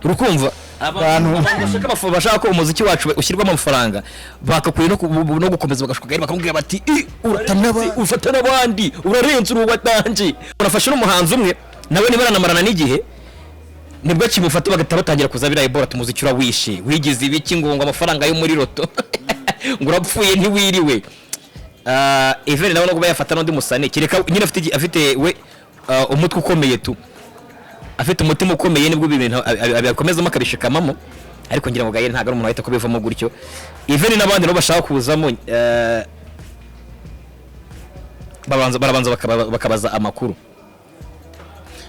urukumva abantu bashaka ko umuziki wacu ushyirwamo amafaranga bakakuye no gukomeza bagashuka GAEL bakamubwira bati ufata n'abandi urarenze urubatanje urafashe n'umuhanzi umwe nawe nibaranamarana n'igihe nibwo kimufata bagata batangira kuzabira ibora tumuziki urawishe wigize ibiki ngo amafaranga yo muri roto ngo urapfuye ntiwiriwe even nawe no bayafata n'undi musane kireka nyine afite we umutwe ukomeye tu afite umutima ukomeye nibwo ibintu abikomezamo akabishikamamo ariko ngira ngo GAEL ntago ari umuntu ahita kubivamo gutyo even n'abandi no bashaka kuzamo barabanza bakabaza amakuru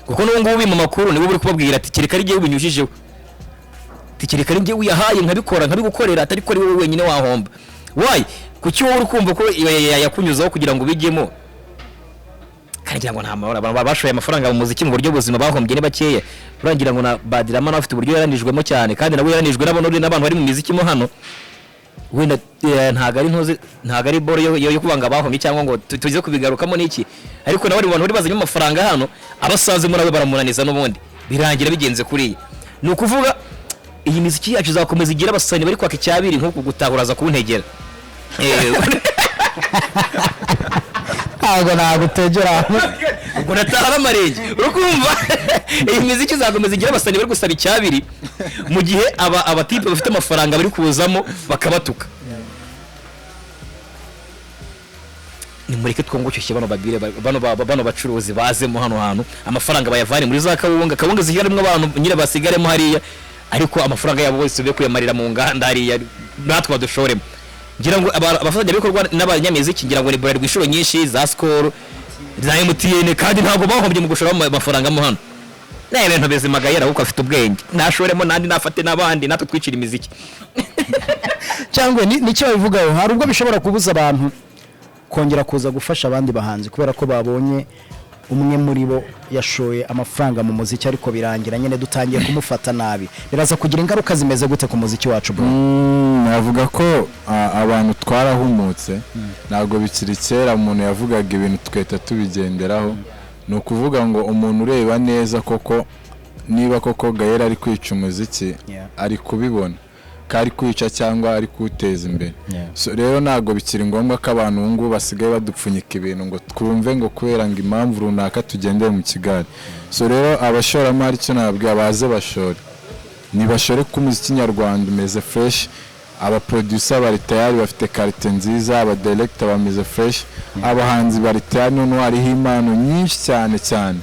kuko n'ubu ngubu mu makuru nibo buri kubabwira ati kireka ari gihe ubinyujijeho tikireka ari gihe uyahaye nkabikora nkabigukorera atari ko ari wowe wenyine wahomba why kuki wowe urukumva ko yakunyuzaho kugira ngo bijyemo kangira ngo nta mahoro bashoye amafaranga mu muziki mu buryo buzima bahombye ni bakeya urangira ngo na Badirama afite uburyo yaranijwemo cyane kandi nabo yaranijwe n'abantu bari mu muziki mo hano wenda ntago ari boro yo kubanga bahombye cyangwa ngo tuze kubigarukamo n'iki ariko nawe abantu bari bazanye amafaranga hano abasaze muri abo baramunaniza n'ubundi birangira bigenze kuri ni ukuvuga iyi muziki yacu zakomeza igira abasani bari kwaka icyabiri nko kugutahuraza kubuntegera ntabwo tegera ubwo natahara amarenge urukumva iyi muziki zakomeza igira abasani bari gusaba icyabiri mu gihe abatipe bafite amafaranga bari kuzamo bakabatuka ni mureke twongocyo bano babire bano bacuruzi bazemo hano hantu amafaranga bayavane muri za kawunga zihigarimo abantu nyine basigaremo hariya ariko amafaranga yabo bose byo kuyamarira mu nganda hariya natwe badushoremo ngira ngo abafatanya bikorwa n'abanyamiziki ngira ngo ni Bralirwa ishuro nyinshi za Skol za MTN kandi ntago bahombye mu gushora amafaranga mo hano naye ibintu bezima GAEL uko afite ubwenge nashoremo nandi nafate nabandi natwe twicira imiziki cyangwa nicyo bivugaho hari ubwo bishobora kubuza abantu kongera kuza gufasha abandi bahanzi kubera ko babonye umwe muri bo yashoye amafaranga mu muziki ariko birangira nyine dutangiye kumufata nabi biraza kugira ingaruka zimeze gute ku muziki wacu bro navuga ko abantu twarahumutse ntago bikiri kera umuntu yavugaga ibintu tweta tubigenderaho no kuvuga ngo umuntu ureba neza koko niba koko GAEL ari kwica umuziki ari kubibona kari kwica cyangwa ari kuteza imbere so rero nago bikiri ngombwa ko abantu ngo basigaye badupfunyika ibintu ngo twumve ngo kubera ngo impamvu runaka tugendeye mu Kigali so rero abashoramari cyo nababwiye baze bashore ni bashore ku muziki nyarwanda umeze fresh aba producer bari tayari bafite quality nziza aba director bameze fresh abahanzi bari tayari none hariho impano nyinshi cyane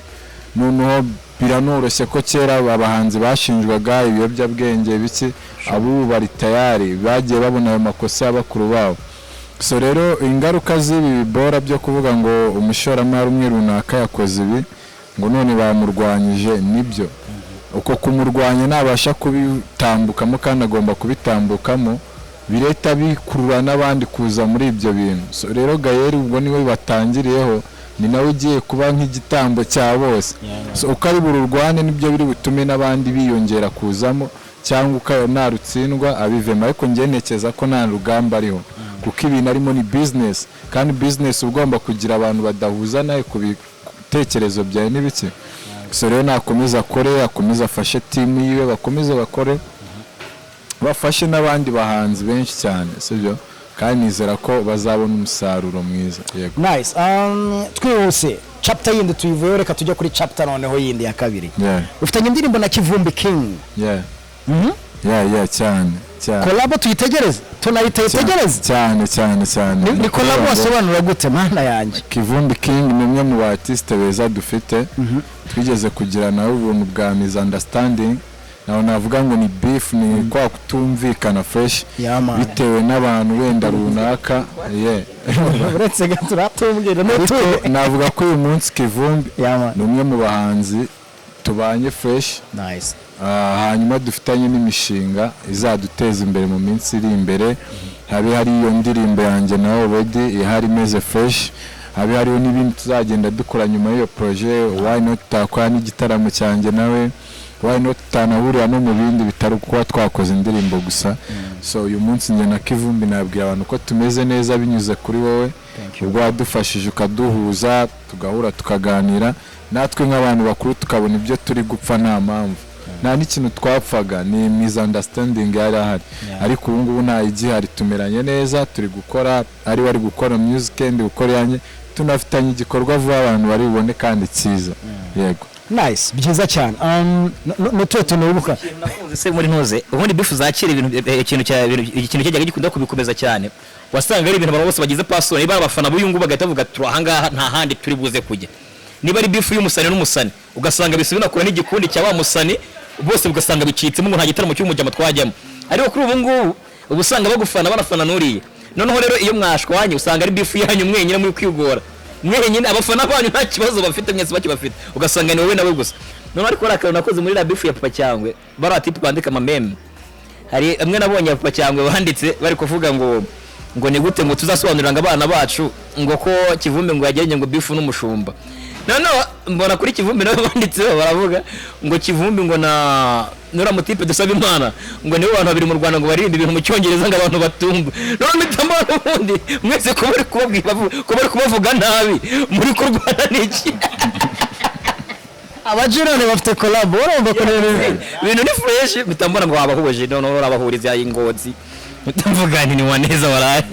none biranoroshye ko kera abahanzi bashinjwaga ibiyobyabwenge biki abo bari tayari bagiye babona ayo makosa y'abakuru babo so rero ingaruka z'ibi bora byo kuvuga ngo umushoramari umwe runaka yakoze ibi ngo none bamurwanyije nibyo uko kumurwanya nabasha kubitambukamo kandi agomba kubitambukamo bireta bikurura n'abandi kuza muri ibyo bintu so rero GAEL ubwo niwe batangiriyeho ni nawe ugiye kuba nk'igitambo cya bose so ukari bururwane nibyo biri butume n'abandi biyongera kuzamo cyangwa ukayo narutsindwa abivema ariko ngenekeza ko nta rugamba ariho kuko ibintu arimo ni business kandi business ugomba kugira abantu badahuza nawe ku bitekerezo byawe n'ibiki so rero nakomeza akore akomeza afashe team yiwe bakomeze bakore bafashe n'abandi bahanzi benshi cyane sibyo kandi nizera ko bazabona umusaruro mwiza yego nice twihuse chapter yindi tuyivuye reka tujya kuri chapter noneho yindi ya kabiri ufitanye indirimbo na Kivumbi King cyane collab tuyitegereze tunayitegereze cyane ni collab wasobanura gute mana yanjye Kivumbi King ni umwe mu artiste beza dufite twigeze kugira nawe ubuntu bwa misunderstanding naho navuga ngo ni beef, ni kwa kutumvikana fresh bitewe n'abantu wenda runaka. uretse gato ratumbwira navuga ko uyu munsi Kivumbi ni umwe mu bahanzi tubanye fresh. Nice. Hanyuma dufitanye n'imishinga izaduteza imbere mu minsi iri imbere. Habe hari iyo ndirimbo yanjye nawe already ihari imeze fresh. Habe hariho n'ibindi tuzagenda dukora nyuma y'iyo projet. Why not takora n'igitaramo cyanjye nawe, why not tanahurira no mu bindi bitari kuba twakoze indirimbo gusa. So uyu munsi njye na Kivumbi nabwira abantu ko tumeze neza binyuze kuri wowe, ubwo wadufashije ukaduhuza tugahura tukaganira, natwe nk'abantu bakuru tukabona ibyo turi gupfa nta mpamvu, nta n'ikintu twapfaga, ni misunderstanding yari ahari. Ariko ubu ngubu nta igihari, tumeranye neza, turi gukora, ari bari gukora music ndi gukora yanjye, tunafitanye igikorwa vuba abantu bari bubone kandi cyiza. Yego. Nice, byiza cyane. N'utuye tunubuka se muri ntuze ubundi bifu zakira ibintu ikintu cyajyaga gikunda kubikomeza cyane, wasanga ari ibintu abantu bose bagize passion, niba abafana b'uyungu bagahita bavuga turi ahangaha nta handi turi buze kujya. Niba ari bifu y'umusani n'umusani ugasanga bisubira kure n'igikundi cya wa musani bose ugasanga bicitsemo ngo nta gitaramo cy'umujyama twajyamo. Ariko kuri ubu ngubu ubusanga bagufana banafana nuriye. Noneho rero iyo mwashwanye usanga ari bifu yanyu mwenyine muri kwigora, mwenyine abafana banyu nta kibazo bafite, mwese bafite ugasanga ni wowe nawe gusa. Noneho ariko rakaro nakoze muri la bifu ya Papa Cyangwe baratipe kwandika amameme. Hari amwe nabonye Papa Cyangwe banditse bari kuvuga ngo ni gute ngo tuzasobanurira abana bacu ngo ko Kivumbi ngo yagenye ngo bifu n'umushumba. Noneho mbona kuri Kivumbi nawe banditseho baravuga ngo Kivumbi ngo nura mutipe dusaba Imana ngo niwe abantu babiri mu Rwanda ngo baririmba ibintu mu Cyongereza ngo abantu batumva. None mitambara ubundi mwese ko bari kubabwira ko bari kubavuga nabi muri ko Rwanda niki abajirane bafite collab urumva ko ibintu ni fresh mitambara ngo abahuje none abahuriza y'ingozi mvuga ni waneza waraye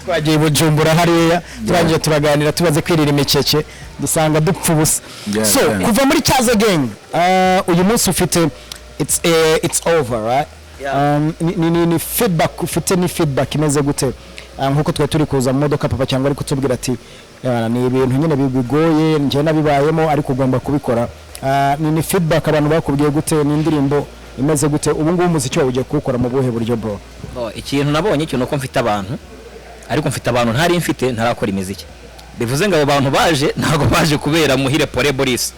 twagiye Bujumbura hariya turaje turaganira tubaze kwirira imicece dusanga dupfa ubusa. So kuva muri Cyaza Gang uyu munsi ufite it's over, right? Ni feedback ufite, ni feedback imeze gute nkuko turi kuza mu modoka Papa Cyangwa ari kutubwira ati ni ibintu nyine bigoye nje nabibayemo ariko ugomba kubikora. Ni feedback abantu bakubwiye gute, ni indirimbo imeze gute ubu ngubu umuziki wawe ugiye kuwukora mu buhe buryo bro? Ikintu nabonye cyo nuko mfite abantu, ariko mfite abantu ntari mfite ntarakora imiziki. Bivuze ngo abo bantu baje ntago baje kubera Muhire Pole Boris,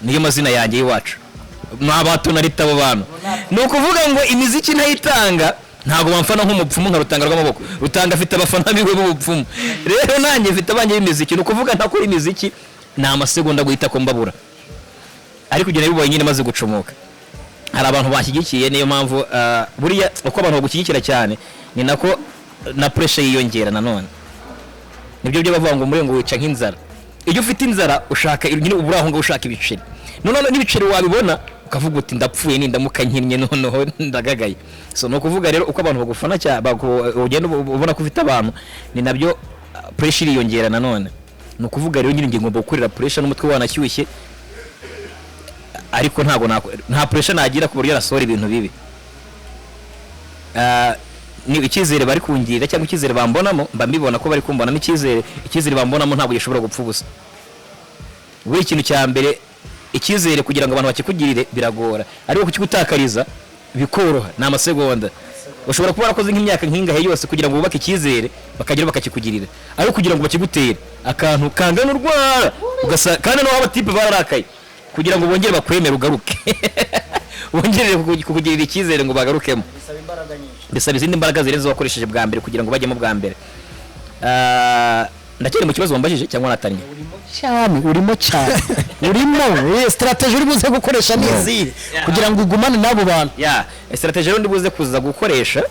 niyo mazina yanjye y'iwacu, n'abatonalite abo bantu. Nukuvuga ngo imiziki ntayitanga ntago bamfana nk'umupfumu nka Rutanga rw'amaboko. Rutanga afite abafana biwe b'ubupfumu, rero nanjye mfite abanje b'imiziki. Nukuvuga ntakora imiziki ni amasegonda guhita ko mbabura, ariko ugenda biboye nyine maze gucomoka. Hari abantu bashyigikiye, niyo mpamvu buriya uko abantu bagushyigikira cyane ni nako na pressure yiyongera nanone. Nibyo byo bavuga ngo muri ngo wica nk'inzara. Iyo ufite inzara ushaka nyine uburaho ngo ushaka ibiceri, none n'ibiceri wabibona ukavuga uti ndapfuye nindamuka nkinnye noneho ndagagaye. So no kuvuga rero uko abantu bagufana cyane ugenda ubona ko ufite abantu ni nabyo pressure yiyongera nanone. No kuvuga rero nyine ngomba gukurira pressure n'umutwe wanashyushye, ariko nta pressure nagira ku buryo rasora ibintu bibi. Ni ikizere bari kungirira cyangwa ikizere bambonamo mba mbibona ko bari kumbonamo ikizere bambonamo ntabwo gishobora gupfa ubusa. Buri kintu cya mbere ikizere kugira ngo abantu bakikugirire biragora, ariko kukigutakariza bikoroha ni amasegonda. Ushobora kuba warakoze nk'imyaka nk'ingahe yose kugira ngo ubake ikizere bakagira bakakikugirira, ariko kugira ngo bakigutere akantu kangana urwara kandi n'abo batipe bararakaye kugira ngo bongere bakwemere ugaruke bongere kukugirira ikizere ngo bagarukemo. Bisaba izindi mbaraga zirenze wakoresheje bwa mbere kugira ngo bajyemo bwa mbere. Ndakiri mu kibazo wambajije cyangwa natanye? Urimo cyane urimo strategy uri buze gukoresha n'izi kugira ngo ugumane nabo bantu. Strategy rero ndibuze kuza gukoresha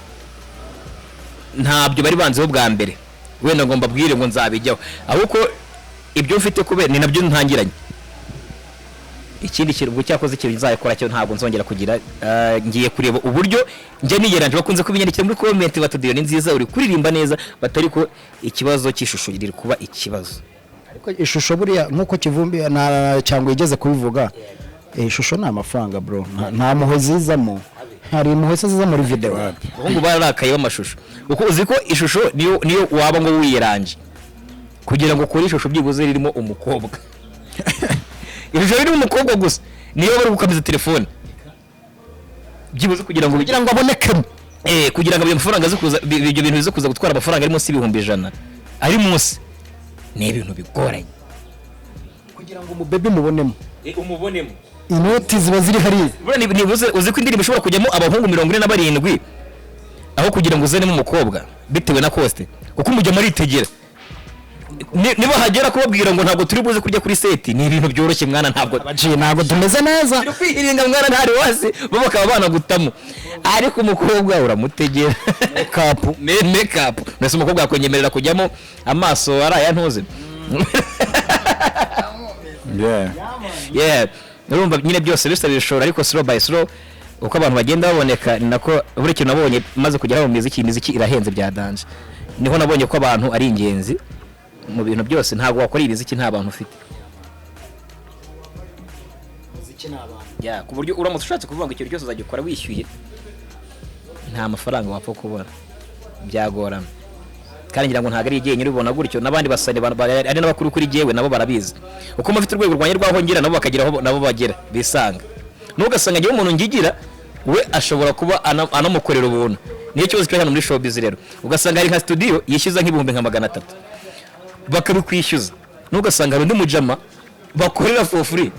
ntabyo bari banzeho bwa mbere, wenda ngomba bwire ngo nzabijyaho, ahubwo ibyo mfite kubera ni nabyo ntangiranye. Ikindi kintu cyakoze ikintu nzayikora cyo ntabwo nzongera kugira, ngiye kureba uburyo nje nigeranje bakunze kubinyandikira muri comment batudiyo ni nziza uri kuririmba neza, batari ko ikibazo cy'ishusho riri kuba ikibazo. Ariko ishusho buriya nkuko Kivumbi na Cyangwe igeze kubivuga, ishusho ni amafaranga bro, nta muhe zizamo, hari muhe ziza muri video. Ngo bararakaye b'amashusho uko uzi ko ishusho niyo waba ngo wiyeranje kugira ngo kuri ishusho byibuze ririmo umukobwa ishusho ririmo umukobwa gusa niyo bari gukamiza telefone. byibuze kugira ngo abonekemo kugira ngo ayo mafaranga ibyo bintu bize kuza gutwara amafaranga ari munsi y'ibihumbi 100 ari munsi ni ibintu bigoranye kugira ngo umubebe mubonemo umubonemo inoti ziba ziri hariya nibuze uzi ko indirimbo ishobora kujyamo abahungu 47 aho kugira ngo uzanemo umukobwa bitewe na coste kuko umujya muri itegera niba hagera kubabwira ngo ntabwo turi buze kurya kuri seti ni ibintu byoroshye mwana ntabwo tumeze neza kwihiringa mwana ntari wase bo bakaba banagutamo ariko umukobwa uramutegera make up nese umukobwa yakwenyemerera kujyamo amaso ari aya ntuze urumva nyine byose bisaba ibishoro ariko slow by slow uko abantu bagenda baboneka ni nako buri kintu nabonye maze kugera mu muziki irahenze bya danje niho nabonye ko abantu ari ingenzi mu bintu byose ntabwo wakora ibiziki nta bantu ufite muziki n'abantu ku buryo uramutse ushatse kuvuga ngo ikintu cyose uzagikora wishyuye nta mafaranga wapfa kubona byagorana kandi ngira ngo ntago ari igihe nyiri ubona gutyo nabandi basane ari n'abakuru kuri jewe nabo barabizi uko mufite urwego rwanye rwaho ngira nabo bakagiraho nabo bagera bisanga nugasanga ngiye umuntu ngigira we ashobora kuba anamukorera ubuntu niyo kibazo cyo hano muri showbiz rero ugasanga ari nka studio yishyuza nk'ibihumbi nka 300 bakabikwishyuza nugasanga hari undi mujama bakorera for free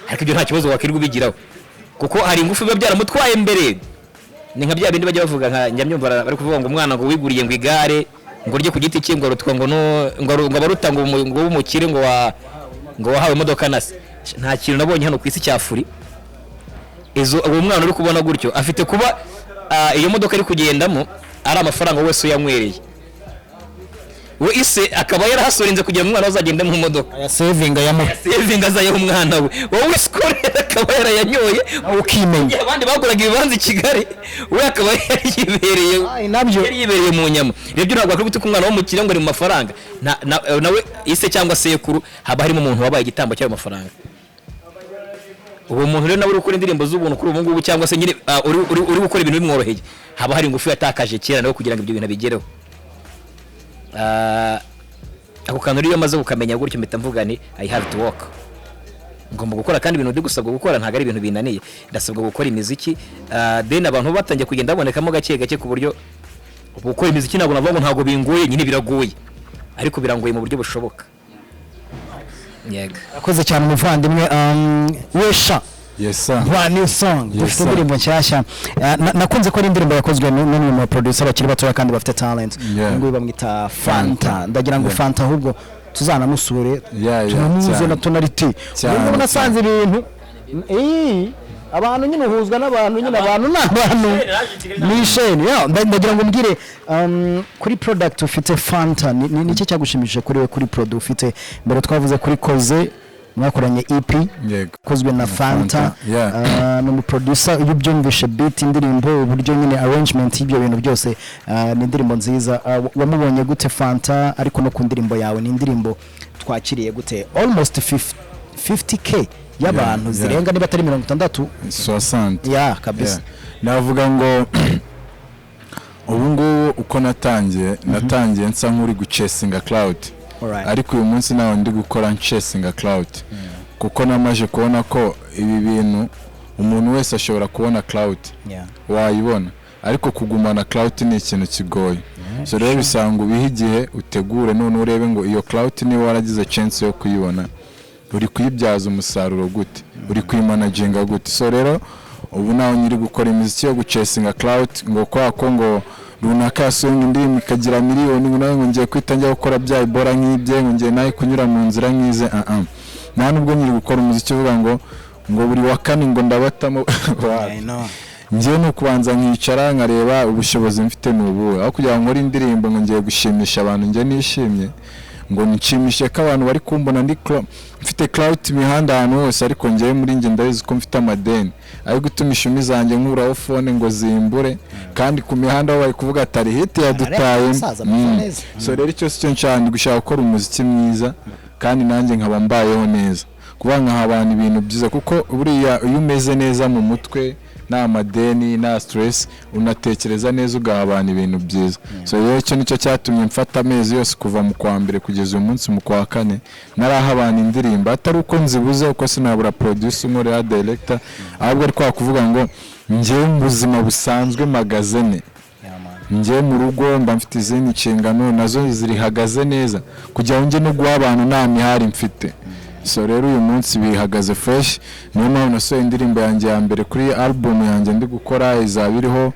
ariko ibyo nta kibazo wakirwa ubigiraho kuko hari ingufu biba byaramutwaye mbere ni nka bya bindi bajya bavuga nka njyamyumva bari kuvuga ngo umwana ngo wiguriye ngo igare ngo rye ku giti cye ngo rutwa ngo barutanga ngo umukire ngo wahawe imodoka nase nta kintu nabonye hano ku isi cyafuri uwo mwana uri kubona gutyo afite kuba iyo modoka ari kugendamo ari amafaranga wese uyanywereye we ise akaba yarahasorinze kugira ngo umwana azagende mu modoka ya savinga azayeho umwana we wowe skorera akaba yarayanyoye ukimenya abandi baguraga ibibanza i Kigali we akaba yibereye mu nyama rero ntabwo akubita umwana wo mu kire ngo ari mu mafaranga nawe ise cyangwa sekuru haba harimo umuntu wabaye igitambo cy'ayo mafaranga uwo muntu rero nawe uri gukora indirimbo z'ubuntu kuri ubu ngubu cyangwa se nyine uri gukora ibintu bimworoheye haba hari ingufu yatakaje kera nawe kugira ngo ibyo bintu bigereho ako kantu rero maze ukamenya gutyo mpita mvuga ni I have to work ngomba gukora kandi ibintu ndi gusabwa gukora ntago ari ibintu binaniye ndasabwa gukora imiziki then abantu batangiye kugenda babonekamo gake ku buryo gukora imiziki ntabwo navuga ngo ntago bingoye nyine biragoye ariko birangoye mu buryo bushoboka yego akoze cyane umuvandimwe wesha yes sir brand new song dufite indirimbo nshyashya nakunze ko ari indirimbo yakozwe n'umwe mu producer bakiri batoya kandi bafite talent ngo bamwita Fanta ndagira ngo Fanta ahubwo tuzanamusure tunamuze na tonalite ngo nasanze ibintu abantu nyine uhuzwa n'abantu nyine abantu n'abantu nisheni ndagira ngo mbwire kuri product ufite Fanta ni iki cyagushimishije kuri we kuri product ufite mbere twavuze kuri koze mwakoranye EP kozwe na Fanta no producer iyo byumvishe beat indirimbo uburyo nyine arrangement y'ibyo bintu byose ni indirimbo nziza wamubonye gute Fanta ariko no ku ndirimbo yawe ni indirimbo twakiriye gute almost 50k y'abantu zirenga niba atari 60 kabisa navuga ngo ubu ngubu uko natangiye nsa nk'uri guchesinga cloud ariko uyu munsi nawe ndi gukora chasinga cloud kuko namaje kubona ko ibi bintu umuntu wese ashobora kubona cloud wayibona ariko kugumana cloud ni ikintu kigoye so rero bisanga ubihe igihe utegure none urebe ngo iyo cloud ni waragize chance yo kuyibona uri kuyibyaza umusaruro gute uri kuyimanaginga gute so rero ubu nawe nyiri gukora imiziki yo guchesinga cloud ngo kwako ngo runaka yasohoye indirimbo ikagira miliyoni ngo nawe ngiye kwita njya gukora bya ibora nk'ibye ngo ngiye nawe kunyura mu nzira nk'ize nta nubwo nyiri gukora umuziki uvuga ngo buri wa kane ngo ndabatamo ngiye no kubanza nkicara nkareba ubushobozi mfite n'ubu aho kugira ngo nkore indirimbo ngo ngiye gushimisha abantu ngiye nishimye ngo nshimishe ko abantu bari kumbona ndi mfite cloud imihanda ahantu hose ariko ngiye muri nge ndabizi ko mfite amadeni ari gutuma ishumi zanjye nkuraho phone ngo zimbure kandi ku mihanda aho bari kuvuga atari hit yadutaye so rero icyo cyo nshaka gushaka gukora umuziki mwiza kandi nanjye nkaba mbayeho neza kuba nkaha abantu ibintu byiza kuko buriya iyo umeze neza mu mutwe nta madeni nta stress unatekereza neza ugaha abantu ibintu byiza so rero icyo nicyo cyatumye mfata amezi yose kuva mu kwa mbere kugeza uyu munsi mu kwa kane naraha abantu indirimbo atari uko nzibuze uko sinabura producer nkorera director ahubwo ari kwa kuvuga ngo njyewe mu buzima busanzwe magazine njyewe mu rugo mba mfite izindi nshingano nazo zirihagaze neza kugira ngo njye no guha abantu nta mihari mfite so rero uyu munsi bihagaze fresh niyo mpamvu nasohoye indirimbo yanjye ya mbere kuri album yanjye ndi gukora izaba iriho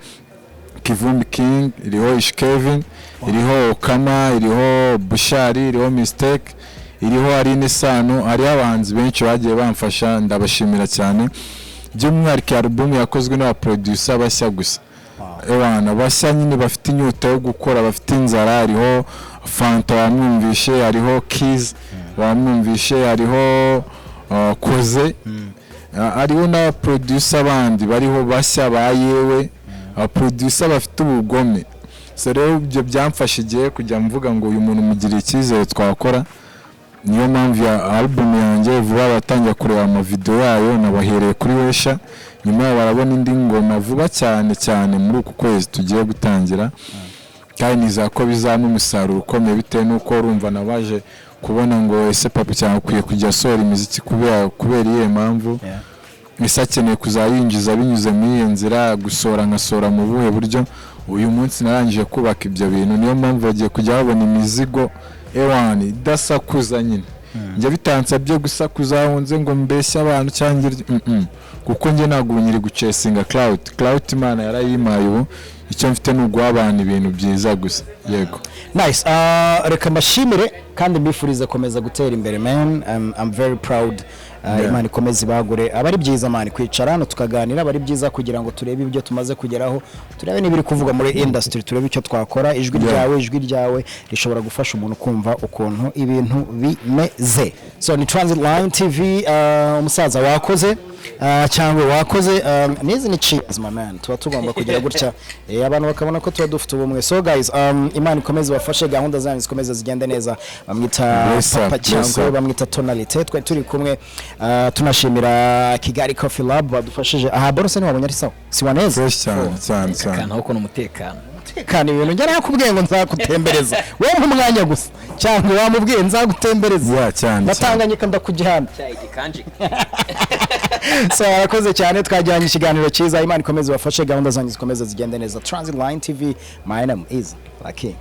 Kivumbi King, iriho Ish Kevin, iriho Okama, iriho Bushari, iriho Mistake, iriho Arine Sano, hari abahanzi benshi bagiye bamfasha ndabashimira cyane. By'umwihariko album yakozwe n'aba producer bashya gusa. Ewana bashya nyine bafite inyota yo gukora, bafite inzara, hariho Fanta wamwumvishe, hariho Keys wamwumvishe, hariho Koze, hariho na producer bandi bariho bashya bayewe. Producer bafite ubugome so rero ibyo byamfashigiye kujya mvuga ngo uyu muntu mugire icyizere twakora niyo mpamvu ya album yanjye vuba batangiye kureba ama video yayo nabahereye kuri Wesha nyuma barabona indi ngoma vuba cyane muri uku kwezi tugiye gutangira kandi nizako bizana umusaruro ukomeye bitewe nuko urumva nabaje kubona ngo ese papa cyangwa kwiye kujya sohora imiziki kubera iye mpamvu misakeneye kuzayinjiza binyuze muri iyo nzira gusora nkasora mu buhe buryo uyu munsi narangije kubaka ibyo bintu niyo mpamvu bagiye kujya babona imizigo ewani idasakuza nyine njye bitansabye gusakuza hunze ngo mbeshye abantu cyangwa kuko njye ntabwo nyiri gucesinga cloud imana yarayimaye ubu icyo mfite ni uguha abantu ibintu byiza gusa yego nice reka mbashimire kandi mbifuriza komeza gutera imbere man I'm very proud Imana ikomeze ibagure abari byiza man kwicara no tukaganira abari byiza kugira ngo turebe ibyo tumaze kugeraho turebe nibiri kuvuga muri industry turebe icyo twakora ijwi ryawe rishobora gufasha umuntu kumva ukuntu ibintu bimeze so ni Transit Line TV umusaza wakoze cyangwa wakoze nizi ni cheers my man tuba tugomba kugira gutya abantu bakabona ko tuba dufite ubumwe so guys Imana ikomeze bafashe gahunda zanyu zikomeze zigende neza bamwita papa cyangwa bamwita tonalite twe turi kumwe tunashimira Kigali Coffee Lab badufashije aha borose ni wabonye ari sawa si waneze cyane kana uko n'umutekano ibintu njye nakubwiye ngo nzagutembereza wowe nk'umwanya gusa cyangwa wamubwiye nzagutembereza natanganye kandi kujyana so arakoze cyane twajyanye ikiganiro cyiza Imana ikomeze bafashe gahunda zanyu zikomeze zigende neza Transit Line TV my name is Lucky